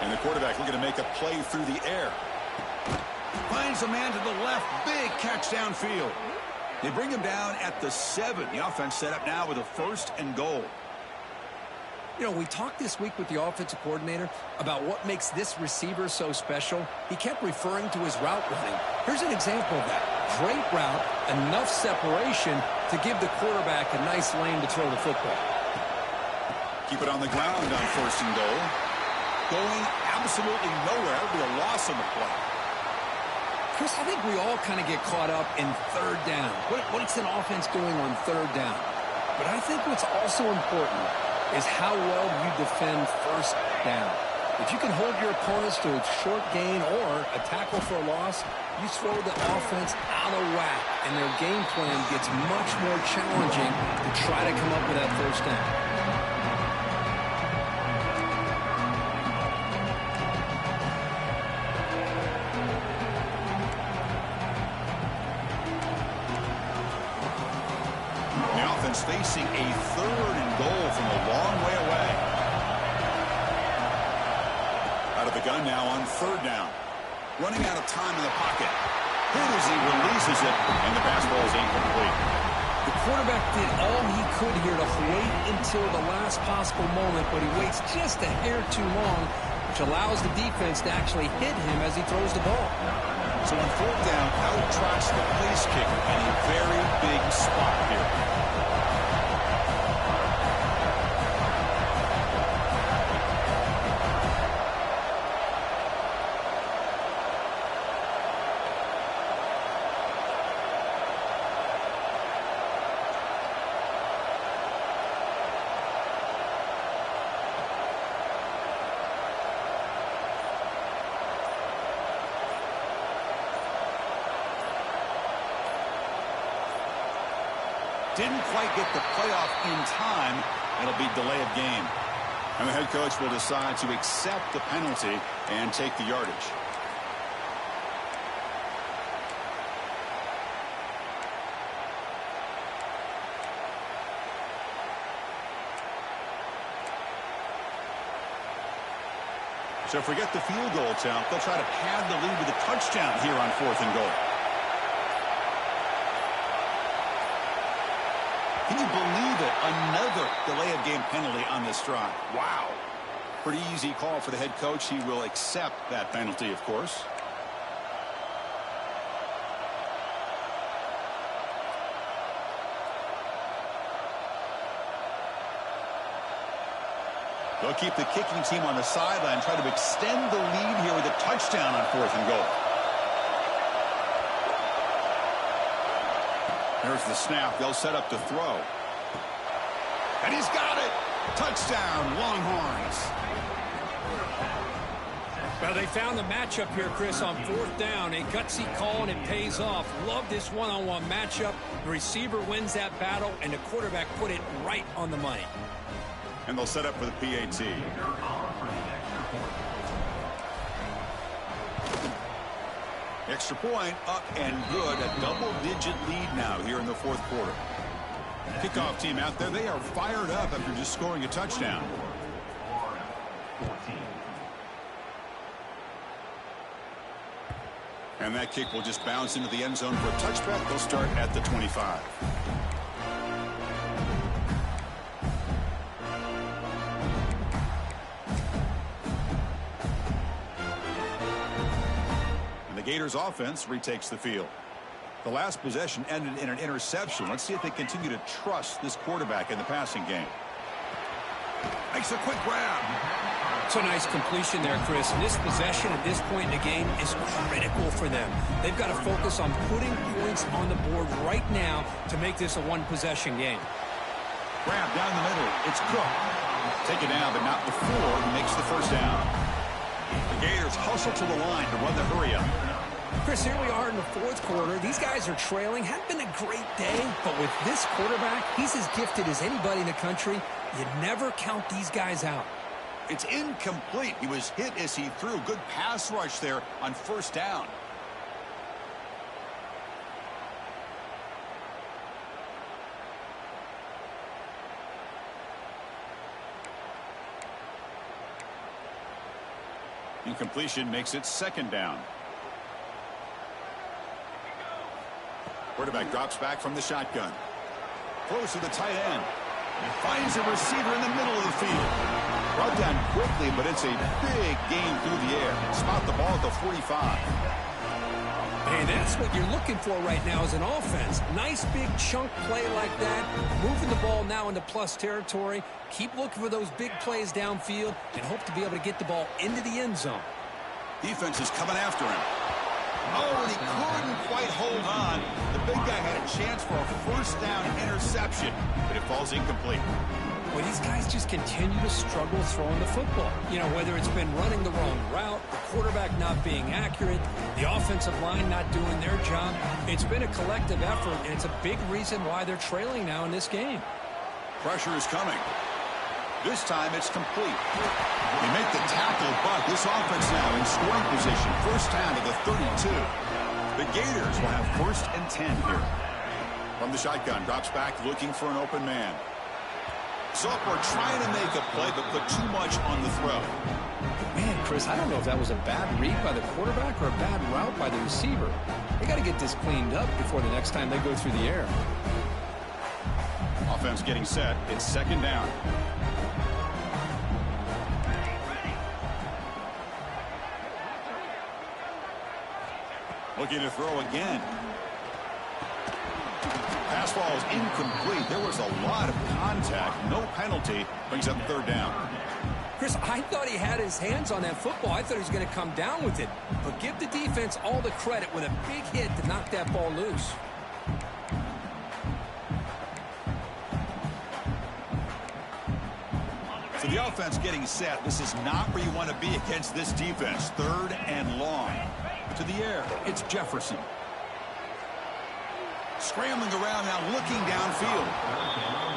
Speaker 1: And the quarterback looking to make a play through the air. Finds a man to the left. Big catch downfield. They bring him down at the 7. The offense set up now with a 1st and goal.
Speaker 2: You know, we talked this week with the offensive coordinator about what makes this receiver so special. He kept referring to his route running. Here's an example of that. Great route, enough separation to give the quarterback a nice lane to throw the football.
Speaker 1: Keep it on the ground on 1st and goal. Going absolutely nowhere. It'll be a loss on the play.
Speaker 2: Chris, I think we all kind of get caught up in 3rd down. What's an offense doing on 3rd down? But I think what's also important is how well you defend 1st down. If you can hold your opponents to a short gain or a tackle for a loss, you throw the offense out of whack, and their game plan gets much more challenging to try to come up with that 1st down.
Speaker 1: Facing a 3rd and goal from a long way away. Out of the gun now on 3rd down. Running out of time in the pocket. Here as he releases it, and the pass ball is incomplete.
Speaker 2: The quarterback did all he could here to wait until the last possible moment, but he waits just a hair too long, which allows the defense to actually hit him as he throws the ball.
Speaker 1: So on 4th down, out trots the place kicker in a very big spot here. Didn't quite get the playoff in time. It'll be delay of game. And the head coach will decide to accept the penalty and take the yardage. So forget the field goal attempt. They'll try to pad the lead with a touchdown here on 4th and goal. Can you believe it? Another delay of game penalty on this drive. Wow. Pretty easy call for the head coach. He will accept that penalty, of course. They'll keep the kicking team on the sideline, try to extend the lead here with a touchdown on 4th and goal. There's the snap. They'll set up to throw. And he's got it. Touchdown, Longhorns.
Speaker 2: Well, they found the matchup here, Chris, on 4th down. A gutsy call, and it pays off. Love this one-on-one matchup. The receiver wins that battle, and the quarterback put it right on the money.
Speaker 1: And they'll set up for the PAT. Extra point, up and good. A double-digit lead now here in the 4th quarter. Kickoff team out there, they are fired up after just scoring a touchdown. And that kick will just bounce into the end zone for a touchback. They'll start at the 25. Gators offense retakes the field. The last possession ended in an interception. Let's see if they continue to trust this quarterback in the passing game. Makes a quick grab.
Speaker 2: It's a nice completion there, Chris. And this possession at this point in the game is critical for them. They've got to focus on putting points on the board right now to make this a one-possession game.
Speaker 1: Grab down the middle. It's Cook. Take it down, but not before he makes the first down. The Gators hustle to the line to run the hurry-up.
Speaker 2: Chris, here we are in the 4th quarter. These guys are trailing. Hadn't been a great day, but with this quarterback, he's as gifted as anybody in the country. You never count these guys out.
Speaker 1: It's incomplete. He was hit as he threw. Good pass rush there on 1st down. Incompletion makes it 2nd down. Quarterback drops back from the shotgun. Close to the tight end. Finds a receiver in the middle of the field. Brought down quickly, but it's a big gain through the air. Spot the ball at the 45.
Speaker 2: Hey, that's what you're looking for right now as an offense. Nice big chunk play like that. Moving the ball now into plus territory. Keep looking for those big plays downfield and hope to be able to get the ball into the end zone.
Speaker 1: Defense is coming after him. Oh, and he couldn't quite hold on. The big guy had a chance for a 1st down interception, but it falls incomplete.
Speaker 2: Well, these guys just continue to struggle throwing the football. You know, whether it's been running the wrong route, the quarterback not being accurate, the offensive line not doing their job. It's been a collective effort, and it's a big reason why they're trailing now in this game.
Speaker 1: Pressure is coming. This time it's complete. They make the tackle, but this offense now in scoring position. 1st down to the 32. The Gators will have 1st and 10 here. From the shotgun, drops back looking for an open man. So we're trying to make a play, but put too much on the throw.
Speaker 2: Man, Chris, I don't know if that was a bad read by the quarterback or a bad route by the receiver. They got to get this cleaned up before the next time they go through the air.
Speaker 1: Offense getting set. It's 2nd down. Looking to throw again. Pass ball is incomplete. There was a lot of contact. No penalty. Brings up 3rd down.
Speaker 2: Chris, I thought he had his hands on that football. I thought he was going to come down with it. But give the defense all the credit with a big hit to knock that ball loose.
Speaker 1: So the offense getting set. This is not where you want to be against this defense. 3rd and long. To the air, it's Jefferson. Scrambling around now, looking downfield.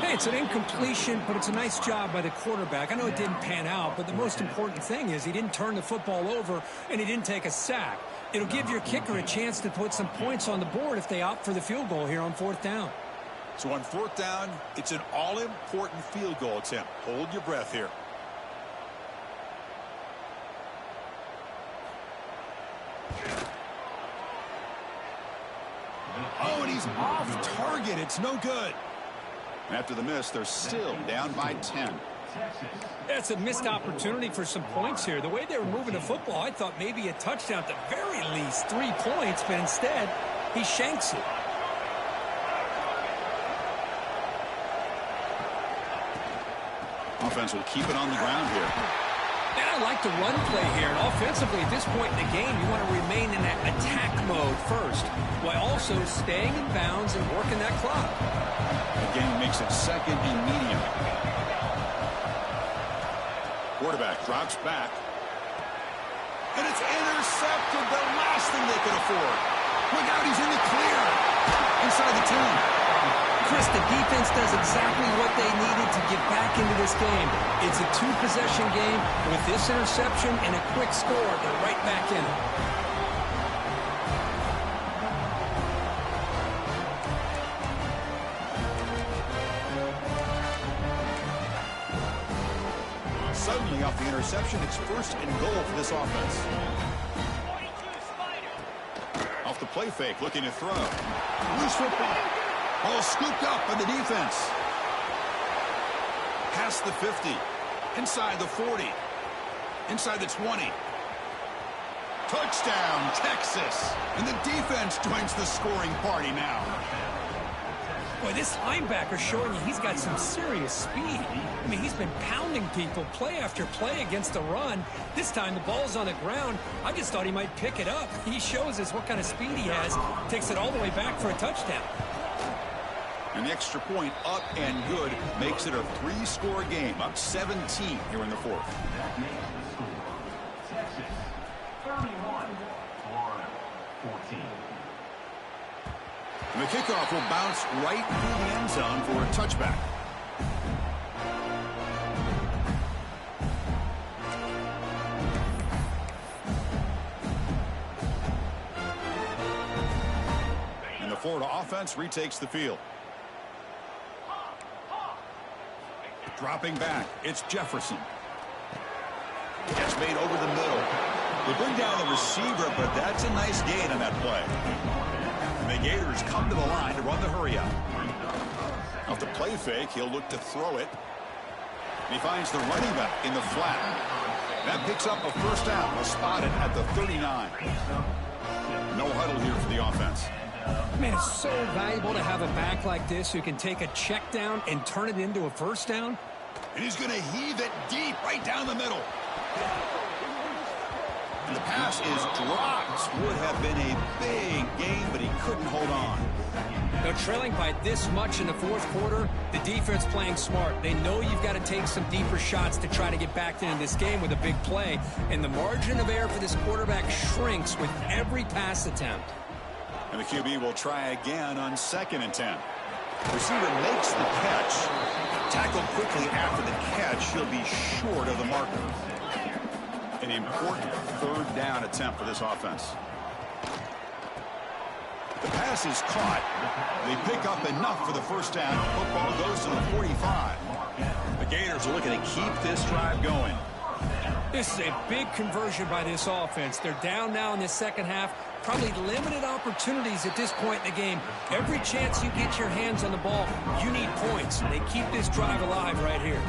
Speaker 2: Hey, it's an incompletion, but it's a nice job by the quarterback. I know it didn't pan out, but the most important thing is he didn't turn the football over and he didn't take a sack. It'll give your kicker a chance to put some points on the board if they opt for the field goal here on 4th down.
Speaker 1: So on 4th down, it's an all-important field goal attempt. Hold your breath here. Oh, and he's off target. It's no good. After the miss, they're still down by 10.
Speaker 2: That's a missed opportunity for some points here. The way they were moving the football, I thought maybe a touchdown, at the very least 3 points, but instead, he shanks it.
Speaker 1: Offense will keep it on the ground here.
Speaker 2: And I like the run play here. And offensively, at this point in the game, you want to remain in that attack mode first, while also staying in bounds and working that clock.
Speaker 1: Again, makes it 2nd and medium. Quarterback drops back. And it's intercepted, the last thing they could afford. Look out, he's in the clear. Inside the 10.
Speaker 2: Chris, the defense does exactly what they needed to get back into this game. It's a 2-possession game. With this interception and a quick score, they're right back in it.
Speaker 1: Suddenly, off the interception, it's 1st and goal for this offense. Off the play fake, looking to throw. Loose football. Ball scooped up by the defense. Past the 50. Inside the 40. Inside the 20. Touchdown, Texas. And the defense joins the scoring party now.
Speaker 2: Boy, this linebacker's showing you he's got some serious speed. I mean, he's been pounding people play after play against the run. This time the ball's on the ground. I just thought he might pick it up. He shows us what kind of speed he has. Takes it all the way back for a touchdown.
Speaker 1: And the extra point up and good makes it a 3-score game. Up 17 here in the 4th.
Speaker 3: Texas, 31, Florida, 14.
Speaker 1: And the kickoff will bounce right through the end zone for a touchback. And the Florida offense retakes the field. Dropping back, it's Jefferson. Gets made over the middle. They bring down the receiver, but that's a nice gain on that play. And the Gators come to the line to run the hurry-up. Off the play fake, he'll look to throw it. And he finds the running back in the flat. That picks up a 1st down. We'll spot it at the 39. No huddle here for the offense.
Speaker 2: Man, it's so valuable to have a back like this who can take a check down and turn it into a 1st down.
Speaker 1: And he's going to heave it deep right down the middle. And the pass is dropped. Would have been a big game, but he couldn't hold on.
Speaker 2: Now, trailing by this much in the 4th quarter, the defense playing smart. They know you've got to take some deeper shots to try to get back into this game with a big play. And the margin of error for this quarterback shrinks with every pass attempt.
Speaker 1: And the QB will try again on 2nd and 10. Receiver makes the catch. Tackled quickly after the catch. He'll be short of the marker. An important 3rd down attempt for this offense. The pass is caught. They pick up enough for the 1st down. Football goes to the 45. The Gators are looking to keep this drive going.
Speaker 2: This is a big conversion by this offense. They're down now in the 2nd half. Probably limited opportunities at this point in the game. Every chance you get your hands on the ball, you need points. They keep this drive alive right here.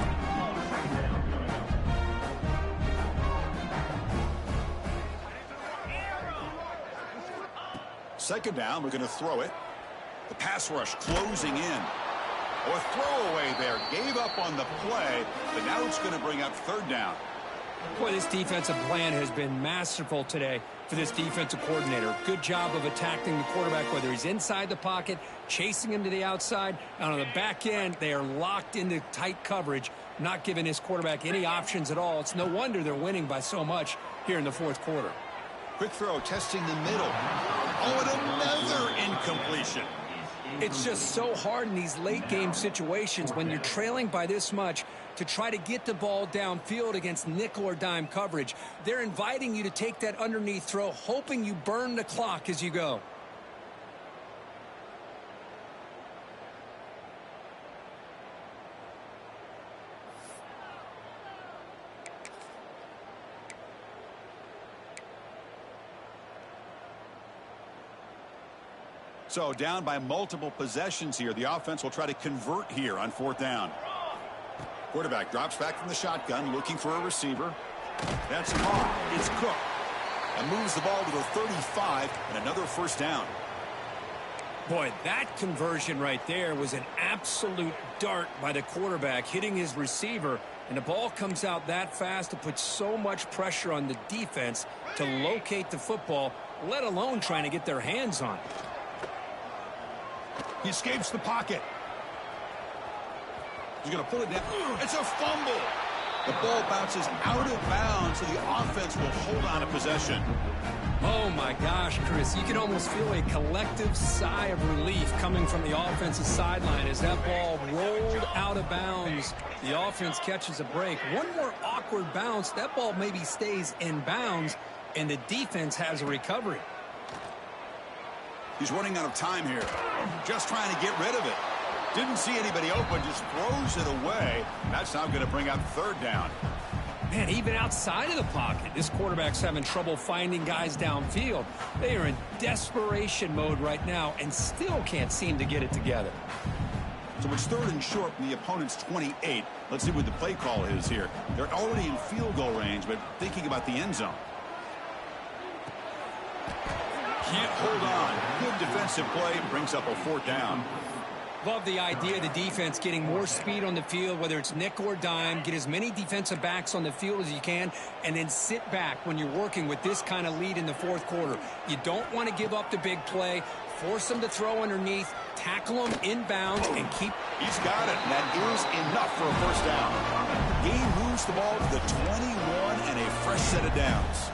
Speaker 1: Second down, we're going to throw it. The pass rush closing in. Or throwaway there. Gave up on the play, but now it's going to bring up 3rd down.
Speaker 2: Boy, this defensive plan has been masterful today for this defensive coordinator. Good job of attacking the quarterback, whether he's inside the pocket, chasing him to the outside. And on the back end, they are locked into tight coverage, not giving his quarterback any options at all. It's no wonder they're winning by so much here in the 4th quarter.
Speaker 1: Quick throw, testing the middle. Oh, and another incompletion.
Speaker 2: It's just so hard in these late game situations when you're trailing by this much to try to get the ball downfield against nickel or dime coverage. They're inviting you to take that underneath throw, hoping you burn the clock as you go.
Speaker 1: So down by multiple possessions here. The offense will try to convert here on 4th down. Quarterback drops back from the shotgun, looking for a receiver. That's caught. It's Cook. And moves the ball to the 35 and another 1st down.
Speaker 2: Boy, that conversion right there was an absolute dart by the quarterback, hitting his receiver. And the ball comes out that fast to put so much pressure on the defense to locate the football, let alone trying to get their hands on it.
Speaker 1: He escapes the pocket. He's going to pull it down. It's a fumble. The ball bounces out of bounds, so the offense will hold on to possession.
Speaker 2: Oh, my gosh, Chris. You can almost feel a collective sigh of relief coming from the offensive sideline as that ball rolled out of bounds. The offense catches a break. One more awkward bounce. That ball maybe stays in bounds, and the defense has a recovery.
Speaker 1: He's running out of time here. Just trying to get rid of it. Didn't see anybody open, just throws it away. That's now going to bring up 3rd down.
Speaker 2: Man, even outside of the pocket, this quarterback's having trouble finding guys downfield. They are in desperation mode right now and still can't seem to get it together.
Speaker 1: So it's 3rd and short from the opponent's 28. Let's see what the play call is here. They're already in field goal range, but thinking about the end zone. Can't hold on. Good defensive play. Brings up a 4th down.
Speaker 2: Love the idea of the defense getting more speed on the field, whether it's nickel or dime. Get as many defensive backs on the field as you can, and then sit back when you're working with this kind of lead in the 4th quarter. You don't want to give up the big play. Force them to throw underneath. Tackle them inbounds and keep.
Speaker 1: He's got it. That is enough for a 1st down. Game moves the ball to the 21 and a fresh set of downs.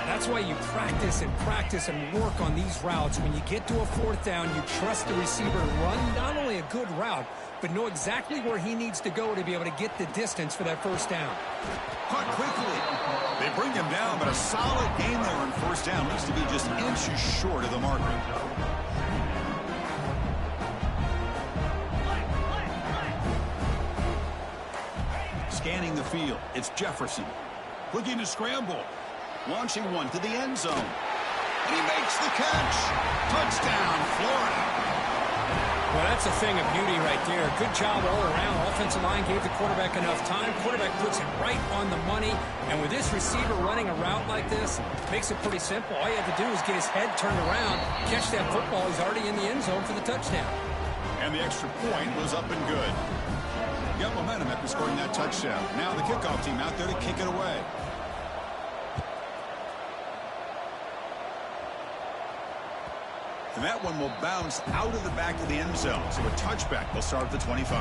Speaker 2: That's why you practice and work on these routes. When you get to a 4th down, you trust the receiver to run not only a good route, but know exactly where he needs to go to be able to get the distance for that 1st down.
Speaker 1: Caught quickly. They bring him down, but a solid game there on 1st down. Needs to be just inches short of the marker. Scanning the field. It's Jefferson. Looking to scramble. Launching one to the end zone. And he makes the catch. Touchdown, Florida.
Speaker 2: Well, that's a thing of beauty right there. Good job all around. Offensive line gave the quarterback enough time. Quarterback puts it right on the money. And with this receiver running a route like this, makes it pretty simple. All you have to do is get his head turned around, catch that football. He's already in the end zone for the touchdown.
Speaker 1: And the extra point was up and good. Got momentum after scoring that touchdown. Now the kickoff team out there to kick it away. And that one will bounce out of the back of the end zone. So a touchback will start at the 25.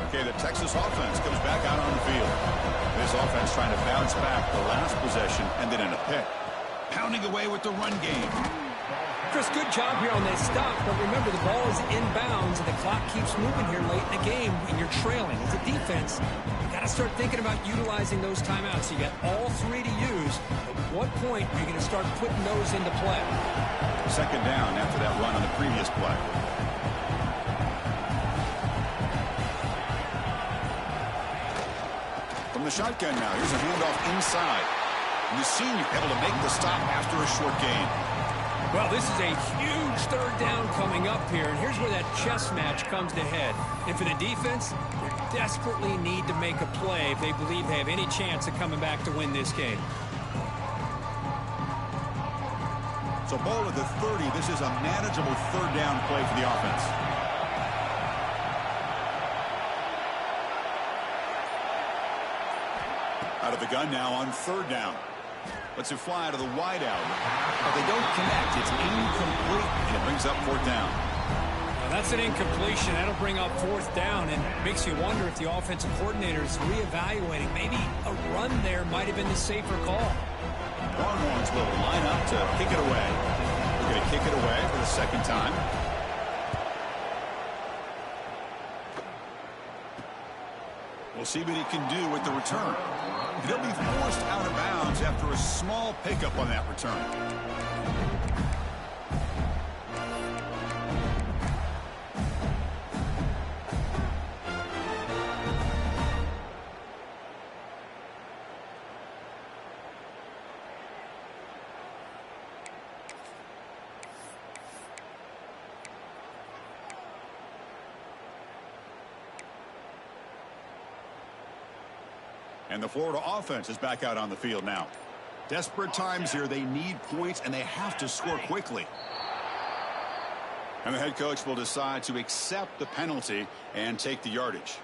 Speaker 1: Okay, the Texas offense comes back out on the field. This offense trying to bounce back the last possession and then in a pick. Pounding away with the run game.
Speaker 2: Chris, good job here on that stop, but remember the ball is inbounds and the clock keeps moving here late in the game when you're trailing. As a defense, you got to start thinking about utilizing those timeouts. You got all 3 to use. At what point are you going to start putting those into play?
Speaker 1: 2nd down after that run on the previous play. From the shotgun now, here's a handoff inside. And the senior able to make the stop after a short gain.
Speaker 2: Well, this is a huge 3rd down coming up here, and here's where that chess match comes to head. And for the defense, they desperately need to make a play if they believe they have any chance of coming back to win this game.
Speaker 1: So ball at the 30. This is a manageable 3rd down play for the offense. Out of the gun now on 3rd down. Lets it fly to the wide out. But they don't connect. It's incomplete, and it brings up 4th down.
Speaker 2: Well, That's an incompletion. That'll bring up fourth down and makes you wonder if the offensive coordinator is reevaluating. Maybe a run there might have been the safer call.
Speaker 1: Longhorns will line up to kick it away. We're going to kick it away for the second time. We'll see what he can do with the return. He'll be forced out of bounds after a small pickup on that return. And the Florida offense is back out on the field now. Desperate times here. They need points, and they have to score quickly. And the head coach will decide to accept the penalty and take the yardage.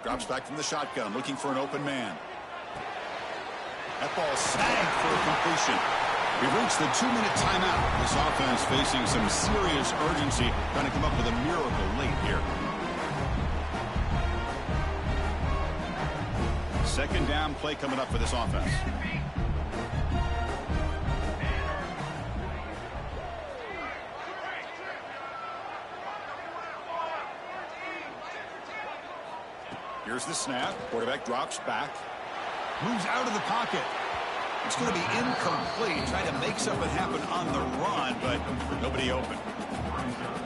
Speaker 1: Drops back from the shotgun, looking for an open man. That ball snagged for a completion. We've reached the 2-minute timeout. This offense facing some serious urgency, trying to come up with a miracle late here. Second down play coming up for this offense. Here's the snap. Quarterback drops back. Moves out of the pocket. It's going to be incomplete. Trying to make something happen on the run, but nobody open.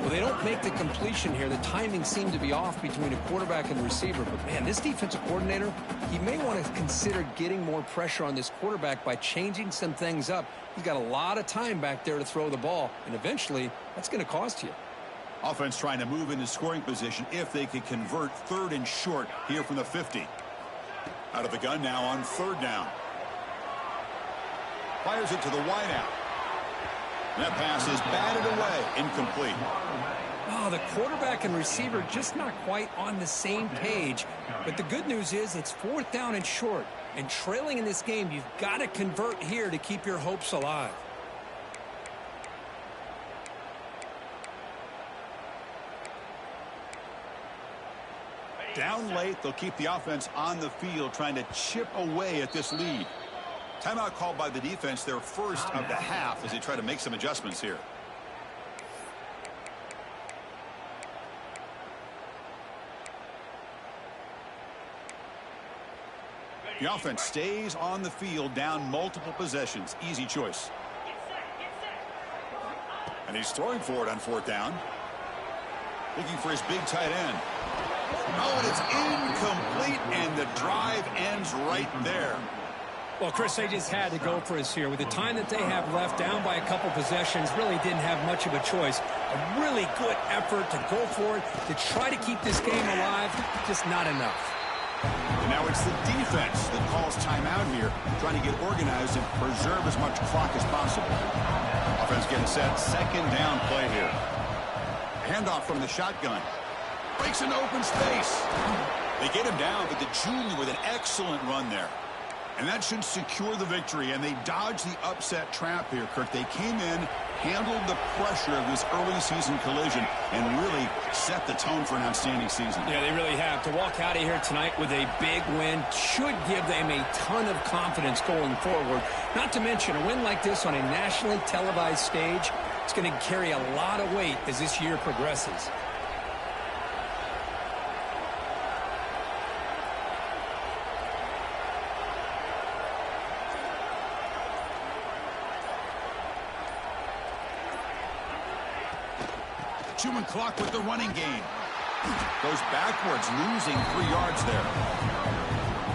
Speaker 2: Well, they don't make the completion here. The timing seemed to be off between a quarterback and receiver. But, man, this defensive coordinator, he may want to consider getting more pressure on this quarterback by changing some things up. He's got a lot of time back there to throw the ball, and eventually that's going to cost you.
Speaker 1: Offense trying to move into scoring position if they could convert third and short here from the 50. Out of the gun now on third down. Fires it to the wideout. That pass is batted away, incomplete.
Speaker 2: Oh, the quarterback and receiver just not quite on the same page. But the good news is it's fourth down and short. And trailing in this game, you've got to convert here to keep your hopes alive.
Speaker 1: Down late, they'll keep the offense on the field trying to chip away at this lead. Timeout called by the defense, their first of the half, as they try to make some adjustments here. The offense stays on the field, down multiple possessions. Easy choice. And he's throwing for it on fourth down. Looking for his big tight end. Oh, and it's incomplete, and the drive ends right there.
Speaker 2: Well, Chris, they just had to go for us here. With the time that they have left, down by a couple possessions, really didn't have much of a choice. A really good effort to go for it, to try to keep this game alive, just not enough.
Speaker 1: And now it's the defense that calls timeout here, trying to get organized and preserve as much clock as possible. Offense getting set, second down play here. Handoff from the shotgun. Breaks into open space. They get him down, but the junior with an excellent run there. And that should secure the victory, and they dodge the upset trap here, Kirk. They came in, handled the pressure of this early season collision, and really set the tone for an outstanding season.
Speaker 2: Yeah, they really have. To walk out of here tonight with a big win should give them a ton of confidence going forward. Not to mention, a win like this on a nationally televised stage, it's going to carry a lot of weight as this year progresses.
Speaker 1: Chewing clock with the running game. Goes backwards, losing 3 yards there.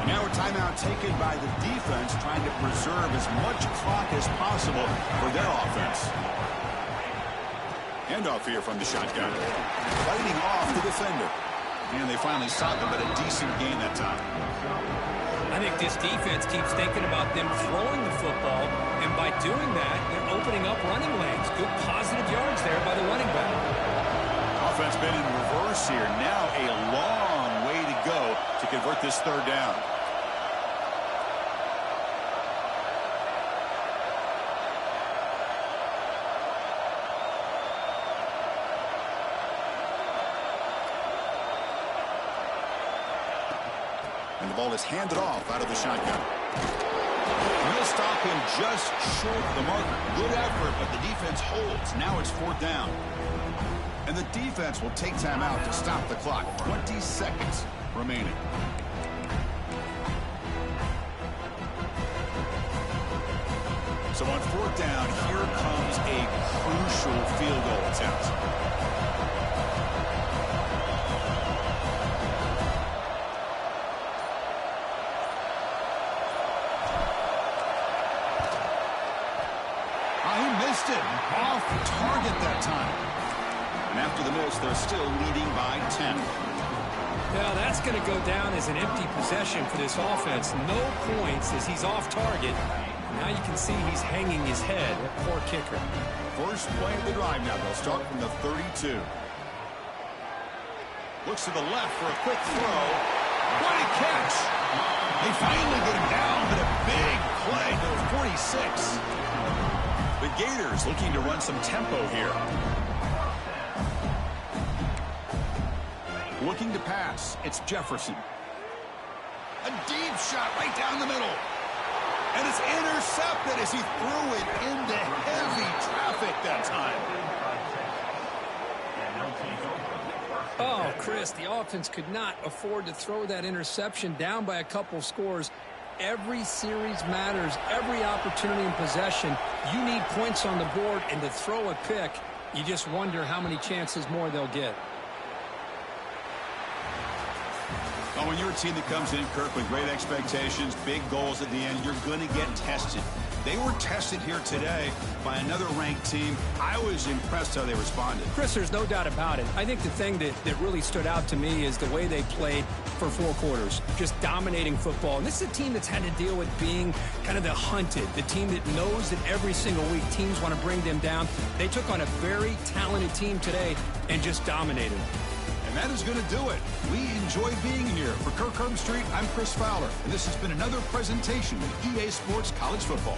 Speaker 1: And now a timeout taken by the defense, trying to preserve as much clock as possible for their offense. Handoff here from the shotgun. Fighting off the defender. And they finally stopped them, but a decent gain that time.
Speaker 2: I think this defense keeps thinking about them throwing the football, and by doing that, they're opening up running lanes. Good positive yards there by the running back.
Speaker 1: Offense been in reverse here. Now a long way to go to convert this third down. And the ball is handed off out of the shotgun. We'll stop him just short of the marker. Good effort, but the defense holds. Now it's fourth down. And the defense will take time out to stop the clock. 20 seconds remaining. So on fourth down, here comes a crucial field goal attempt. Off target that time. And after the miss, they're still leading by 10.
Speaker 2: Now that's going to go down as an empty possession for this offense. No points as he's off target. Now you can see he's hanging his head. Poor kicker.
Speaker 1: First play of the drive now. They'll start from the 32. Looks to the left for a quick throw. What a catch. They finally get him down, but a big play to the 46. The Gators looking to run some tempo here. Looking to pass. It's Jefferson. A deep shot right down the middle. And it's intercepted as he threw it into heavy traffic that time.
Speaker 2: Oh, Chris, the offense could not afford to throw that interception down by a couple scores. Every series matters. Every opportunity in possession. You need points on the board, and to throw a pick, you just wonder how many chances more they'll get.
Speaker 1: Oh, when you're a team that comes in, Kirk, with great expectations, big goals at the end, you're going to get tested. They were tested here today by another ranked team. I was impressed how they responded.
Speaker 2: Chris, there's no doubt about it. I think the thing that really stood out to me is the way they played for 4 quarters, just dominating football. And this is a team that's had to deal with being kind of the hunted, the team that knows that every single week teams want to bring them down. They took on a very talented team today and just dominated.
Speaker 1: And that is going to do it. We enjoy being here. For Kirk Street, I'm Chris Fowler, and this has been another presentation of EA Sports College Football.